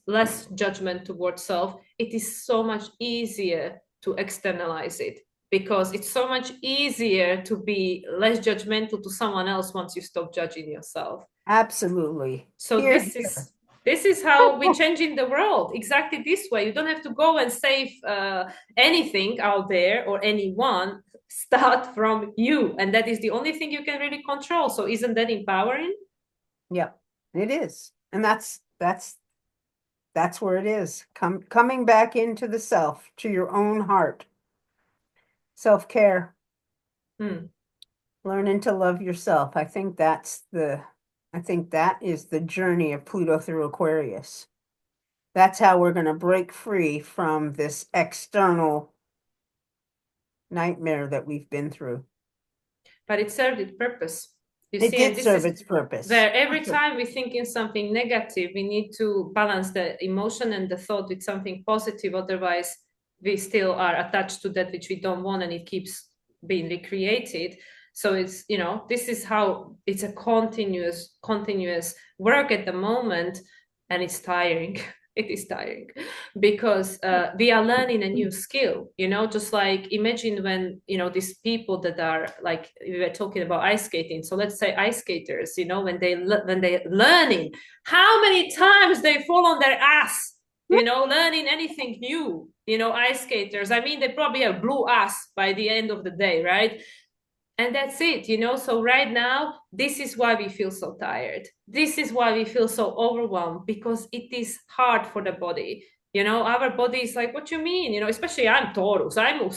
[SPEAKER 1] less judgment towards self, it is so much easier to externalize it, because it's so much easier to be less judgmental to someone else once you stop judging yourself.
[SPEAKER 2] Absolutely.
[SPEAKER 1] So
[SPEAKER 2] Here,
[SPEAKER 1] this is how we change in the world, exactly this way. You don't have to go and save anything out there or anyone. Start from you, and that is the only thing you can really control. So isn't that empowering?
[SPEAKER 2] Yep, it is. And that's where it is. Coming back into the self, to your own heart. Self-care,
[SPEAKER 1] Hmm.
[SPEAKER 2] learning to love yourself. I think that is the journey of Pluto through Aquarius. That's how we're going to break free from this external nightmare that we've been through.
[SPEAKER 1] But it served its purpose. You
[SPEAKER 2] It
[SPEAKER 1] see, and
[SPEAKER 2] did
[SPEAKER 1] this
[SPEAKER 2] serve
[SPEAKER 1] is
[SPEAKER 2] its purpose.
[SPEAKER 1] where every
[SPEAKER 2] For sure.
[SPEAKER 1] time we think in something negative, we need to balance the emotion and the thought with something positive. Otherwise, we still are attached to that which we don't want, and it keeps being recreated. So this is how it's a continuous work at the moment, and it's tiring. It is tiring, because we are learning a new skill. Just like imagine when these people that are, like we were talking about ice skating. So let's say ice skaters, when they learning, how many times they fall on their ass, learning anything new. Ice skaters, I mean, they probably have blue ass by the end of the day, right? And that's it. So right now, this is why we feel so tired. This is why we feel so overwhelmed, because it is hard for the body. Our body is like, what you mean? Especially I'm Taurus, I move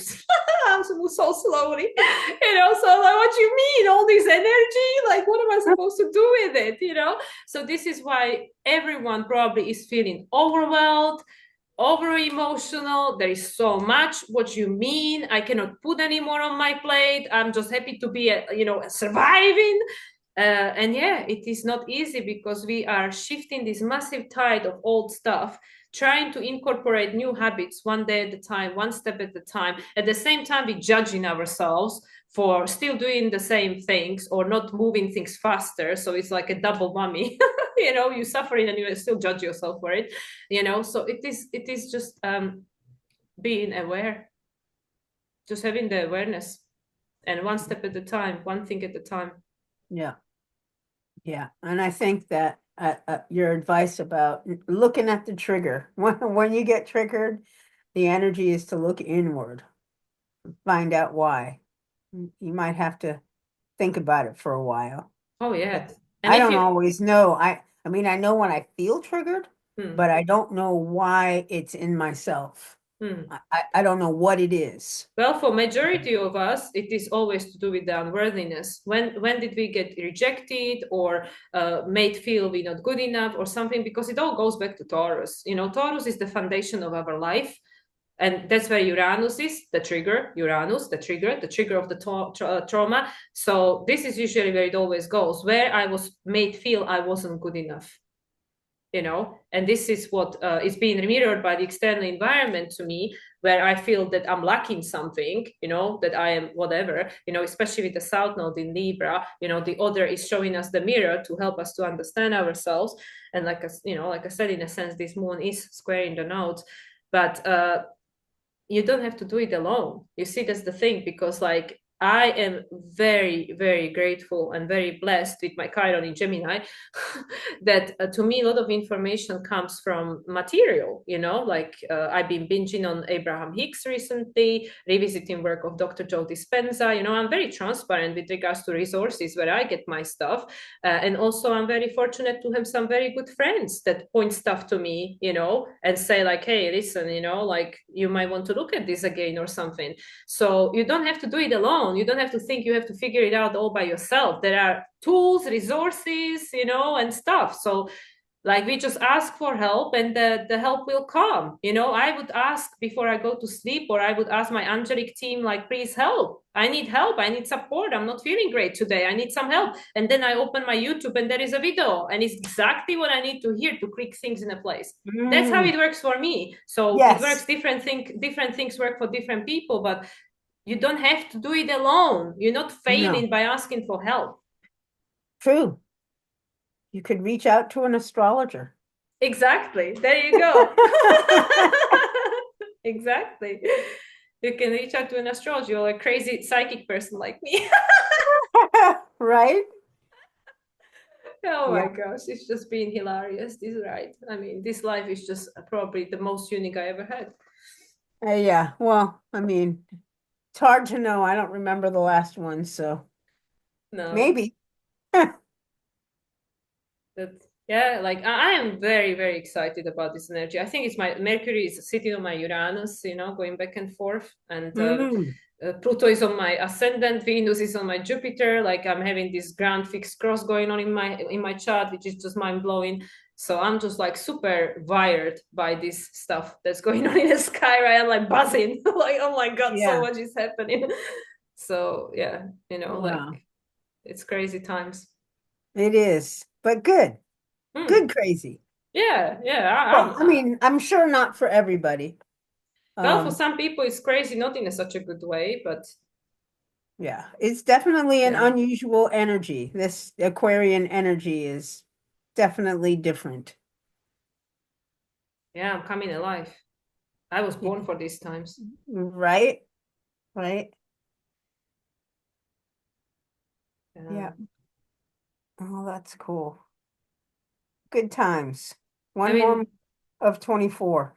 [SPEAKER 1] I move so slowly. So like, what you mean, all this energy, like what am I supposed to do with it? So this is why everyone probably is feeling overwhelmed, over emotional. There is so much. What you mean? I cannot put any more on my plate. I'm just happy to be, surviving. And yeah, it is not easy because we are shifting this massive tide of old stuff, trying to incorporate new habits one day at a time, one step at a time. At the same time, we're judging ourselves for still doing the same things or not moving things faster. So it's like a double whammy. You suffering and you still judge yourself for it. So it is just being aware, just having the awareness, and one step at a time, one thing at a time.
[SPEAKER 2] Yeah. Yeah. And I think that your advice about looking at the trigger, when you get triggered, the energy is to look inward, find out why. You might have to think about it for a while.
[SPEAKER 1] Oh
[SPEAKER 2] But
[SPEAKER 1] yeah. And
[SPEAKER 2] I
[SPEAKER 1] if
[SPEAKER 2] don't
[SPEAKER 1] you
[SPEAKER 2] always know. I mean, I know when I feel triggered,
[SPEAKER 1] hmm,
[SPEAKER 2] but I don't know why it's in myself.
[SPEAKER 1] hmm.
[SPEAKER 2] I don't know what it is.
[SPEAKER 1] Well, for majority of us, it is always to do with the unworthiness. When did we get rejected or made feel we're not good enough or something? Because it all goes back to Taurus. Taurus is the foundation of our life. And that's where Uranus is, the trigger, Uranus, the trigger of the trauma. So this is usually where it always goes, where I was made feel I wasn't good enough. And this is what is being mirrored by the external environment to me, where I feel that I'm lacking something, that I am whatever, especially with the south node in Libra. The other is showing us the mirror to help us to understand ourselves. And like I said, in a sense, this moon is squaring the nodes, but you don't have to do it alone. You see, that's the thing, because like I am very, very grateful and very blessed with my Chiron in Gemini that to me, a lot of information comes from material, like I've been binging on Abraham Hicks recently, revisiting work of Dr. Joe Dispenza. I'm very transparent with regards to resources where I get my stuff. And also, I'm very fortunate to have some very good friends that point stuff to me, and say, like, hey, listen, like you might want to look at this again or something. So you don't have to do it alone. You don't have to think you have to figure it out all by yourself. There are tools, resources, and stuff. So like we just ask for help and the help will come. I would ask before I go to sleep, or I would ask my angelic team, like, please help. I need help. I need support. I'm not feeling great today. I need some help. And then I open my YouTube and there is a video and it's exactly what I need to hear to click things in a place. That's how
[SPEAKER 2] Mm,
[SPEAKER 1] it works for me. So it works
[SPEAKER 2] yes.
[SPEAKER 1] different things work for different people, but you don't have to do it alone. You're not
[SPEAKER 2] No.
[SPEAKER 1] failing by asking for help.
[SPEAKER 2] True. You could reach out to an astrologer.
[SPEAKER 1] Exactly. There you go. Exactly. You can reach out to an astrologer or a crazy psychic person like me.
[SPEAKER 2] Right?
[SPEAKER 1] Oh my
[SPEAKER 2] Yeah.
[SPEAKER 1] gosh, it's just been hilarious. This is right. I mean, this life is just probably the most unique I ever had.
[SPEAKER 2] Yeah. Well, I mean, it's hard to know. I don't remember the last one, so
[SPEAKER 1] No,
[SPEAKER 2] maybe.
[SPEAKER 1] that yeah, like I am very, very excited about this energy. I think it's my Mercury is sitting on my Uranus, going back and forth, and
[SPEAKER 2] Mm,
[SPEAKER 1] Pluto is on my ascendant, Venus is on my Jupiter. Like I'm having this grand fixed cross going on in my chart, which is just mind blowing. So I'm just like super wired by this stuff that's going on in the sky. Right, I'm like buzzing, like oh my god, so
[SPEAKER 2] yeah.
[SPEAKER 1] much is happening. So yeah, like
[SPEAKER 2] Wow.
[SPEAKER 1] it's crazy times.
[SPEAKER 2] It is. But good.
[SPEAKER 1] Hmm.
[SPEAKER 2] Good crazy.
[SPEAKER 1] Yeah, yeah.
[SPEAKER 2] Well, I mean, I'm sure not for everybody.
[SPEAKER 1] Well, for
[SPEAKER 2] Um,
[SPEAKER 1] some people, it's crazy, not in such a good way, but
[SPEAKER 2] yeah, it's definitely an
[SPEAKER 1] yeah,
[SPEAKER 2] unusual energy. This Aquarian energy is definitely different.
[SPEAKER 1] yeah, I'm coming alive. I was
[SPEAKER 2] Yeah.
[SPEAKER 1] born for these times.
[SPEAKER 2] Right? Right?
[SPEAKER 1] Yeah.
[SPEAKER 2] Yeah. Oh, that's cool. Good times.
[SPEAKER 1] I
[SPEAKER 2] One more
[SPEAKER 1] mean,
[SPEAKER 2] month of 24,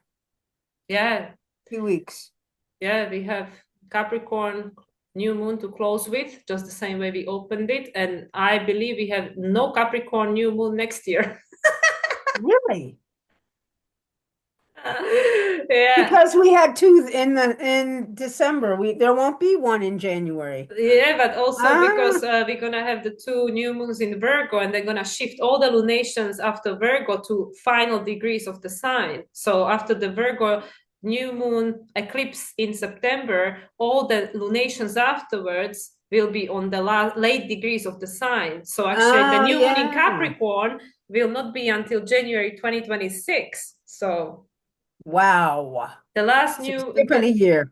[SPEAKER 1] yeah,
[SPEAKER 2] 2 weeks.
[SPEAKER 1] yeah, we have Capricorn new moon to close with, just the same way we opened it. And I believe we have no Capricorn new moon next year.
[SPEAKER 2] Really?
[SPEAKER 1] Yeah.
[SPEAKER 2] Because we had two in December. There won't be one in January.
[SPEAKER 1] Yeah, but also
[SPEAKER 2] Ah,
[SPEAKER 1] because we're gonna have the two new moons in Virgo, and they're gonna shift all the lunations after Virgo to final degrees of the sign. So after the Virgo new moon eclipse in September, all the lunations afterwards will be on the late degrees of the sign. So actually, the new moon in
[SPEAKER 2] yeah.
[SPEAKER 1] Capricorn will not be until January 2026. So
[SPEAKER 2] Wow.
[SPEAKER 1] the last
[SPEAKER 2] So
[SPEAKER 1] new
[SPEAKER 2] skipping a
[SPEAKER 1] the
[SPEAKER 2] year.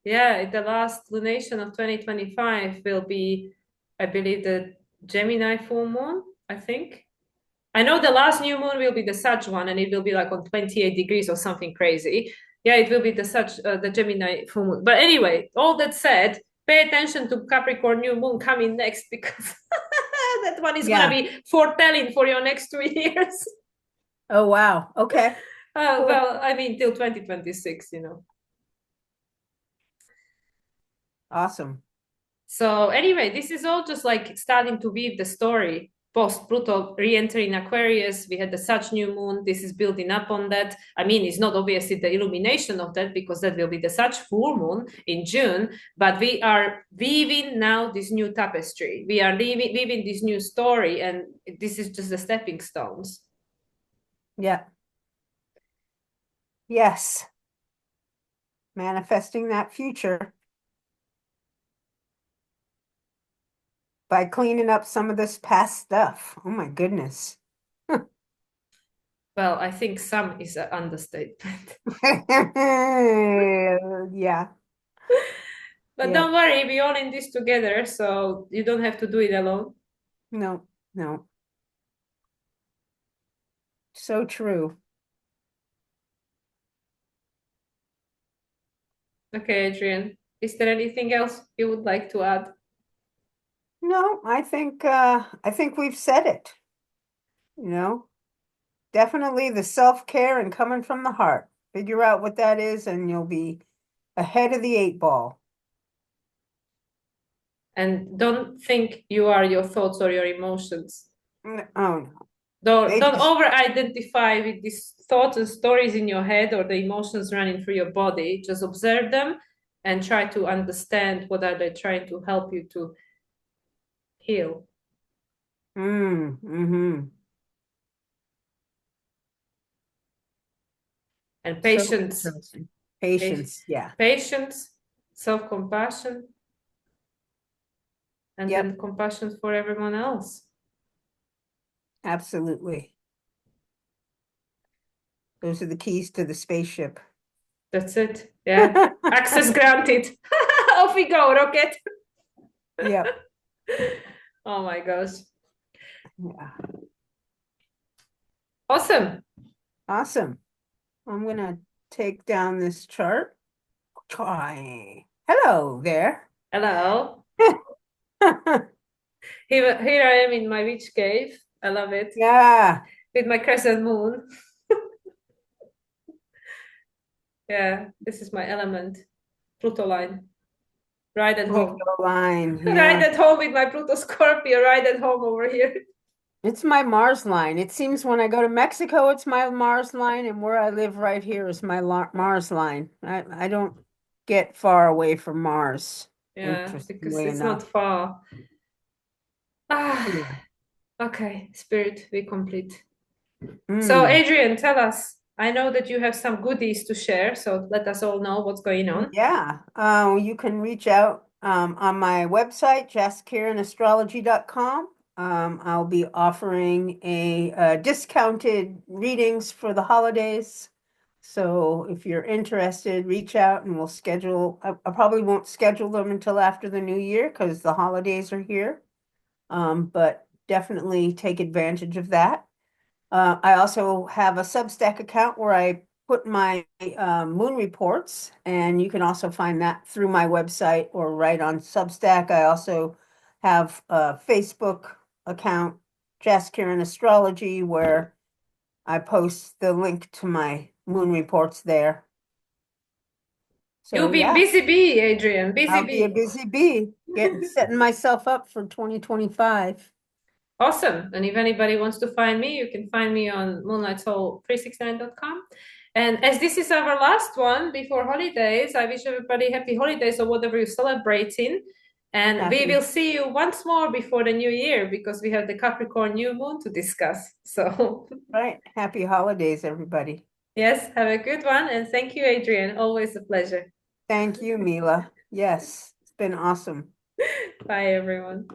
[SPEAKER 1] yeah, the last lunation of 2025 will be, I believe, the Gemini full moon, I think. I know the last new moon will be the Sag one, and it will be like on 28 degrees or something crazy. Yeah, it will be the Sag, the Gemini full moon. But anyway, all that said, pay attention to Capricorn new moon coming next because that one is gonna
[SPEAKER 2] Yeah.
[SPEAKER 1] be foretelling for your next 2 years.
[SPEAKER 2] Oh, wow. Okay. Cool.
[SPEAKER 1] Well, I mean, till 2026, you know.
[SPEAKER 2] Awesome.
[SPEAKER 1] So anyway, this is all just like starting to weave the story. Post Pluto re-entering Aquarius, we had the Sag new moon. This is building up on that. I mean, it's not obviously the illumination of that because that will be the Sag full moon in June. But we are weaving now this new tapestry. We are weaving this new story, and this is just the stepping stones.
[SPEAKER 2] Yeah. Yes. Manifesting that future by cleaning up some of this past stuff. Oh my goodness.
[SPEAKER 1] Well, I think some is an understatement.
[SPEAKER 2] Yeah.
[SPEAKER 1] But
[SPEAKER 2] Yeah.
[SPEAKER 1] don't worry, we're all in this together, so you don't have to do it alone.
[SPEAKER 2] No, no. So true.
[SPEAKER 1] Okay, Adrian. Is there anything else you would like to add?
[SPEAKER 2] No, I think we've said it, you know. Definitely the self-care and coming from the heart. Figure out what that is and you'll be ahead of the eight ball.
[SPEAKER 1] And don't think you are your thoughts or your emotions.
[SPEAKER 2] Oh no. They
[SPEAKER 1] Don't
[SPEAKER 2] just
[SPEAKER 1] over identify with these thoughts and stories in your head or the emotions running through your body. Just observe them and try to understand what are they trying to help you to heal.
[SPEAKER 2] mm-hmm.
[SPEAKER 1] And
[SPEAKER 2] So
[SPEAKER 1] patience,
[SPEAKER 2] interesting. Patience, yeah.
[SPEAKER 1] patience, self-compassion, and
[SPEAKER 2] Yep,
[SPEAKER 1] then compassion for everyone else.
[SPEAKER 2] absolutely. Those are the keys to the spaceship.
[SPEAKER 1] That's it. Yeah. Access granted. Off we go, rocket.
[SPEAKER 2] Yep.
[SPEAKER 1] Oh my gosh.
[SPEAKER 2] Yeah.
[SPEAKER 1] Awesome.
[SPEAKER 2] Awesome. I'm gonna take down this chart. Try. Hello there.
[SPEAKER 1] Hello. Here I am in my witch cave. I love it.
[SPEAKER 2] Yeah.
[SPEAKER 1] With my crescent moon. Yeah, this is my element. Pluto line. Right at home.
[SPEAKER 2] Pluto line.
[SPEAKER 1] Right
[SPEAKER 2] Yeah.
[SPEAKER 1] at home with my Pluto Scorpio. Right at home over here.
[SPEAKER 2] It's my Mars line. It seems when I go to Mexico, it's my Mars line, and where I live right here is my Mars line. I don't get far away from Mars,
[SPEAKER 1] Yeah, because
[SPEAKER 2] interestingly
[SPEAKER 1] it's not
[SPEAKER 2] enough.
[SPEAKER 1] far. Ah,
[SPEAKER 2] Yeah.
[SPEAKER 1] okay. Spirit, we complete. So,
[SPEAKER 2] Mm.
[SPEAKER 1] Adrian, tell us. I know that you have some goodies to share, so let us all know what's going on.
[SPEAKER 2] Yeah. You can reach out on my website, jaskiranastrology.com. I'll be offering a discounted readings for the holidays. So if you're interested, reach out and we'll schedule. I probably won't schedule them until after the new year because the holidays are here. But definitely take advantage of that. I also have a Substack account where I put my moon reports, and you can also find that through my website or right on Substack. I also have a Facebook account, Jess Kieran Astrology, where I post the link to my moon reports there.
[SPEAKER 1] You'll
[SPEAKER 2] So
[SPEAKER 1] be
[SPEAKER 2] yeah,
[SPEAKER 1] busy bee, Adrian, busy
[SPEAKER 2] I'll be a
[SPEAKER 1] bee.
[SPEAKER 2] busy bee, getting setting myself up for 2025.
[SPEAKER 1] Awesome. And if anybody wants to find me, you can find me on moonlightsoul369.com. And as this is our last one before holidays, I wish everybody happy holidays or whatever you're celebrating. And we will
[SPEAKER 2] Happy,
[SPEAKER 1] see you once more before the new year because we have the Capricorn new moon to discuss. So,
[SPEAKER 2] right. Happy holidays, everybody.
[SPEAKER 1] yes, have a good one. And thank you, Adrian. Always a pleasure.
[SPEAKER 2] Thank you, Mila. Yes, it's been awesome.
[SPEAKER 1] Bye, everyone.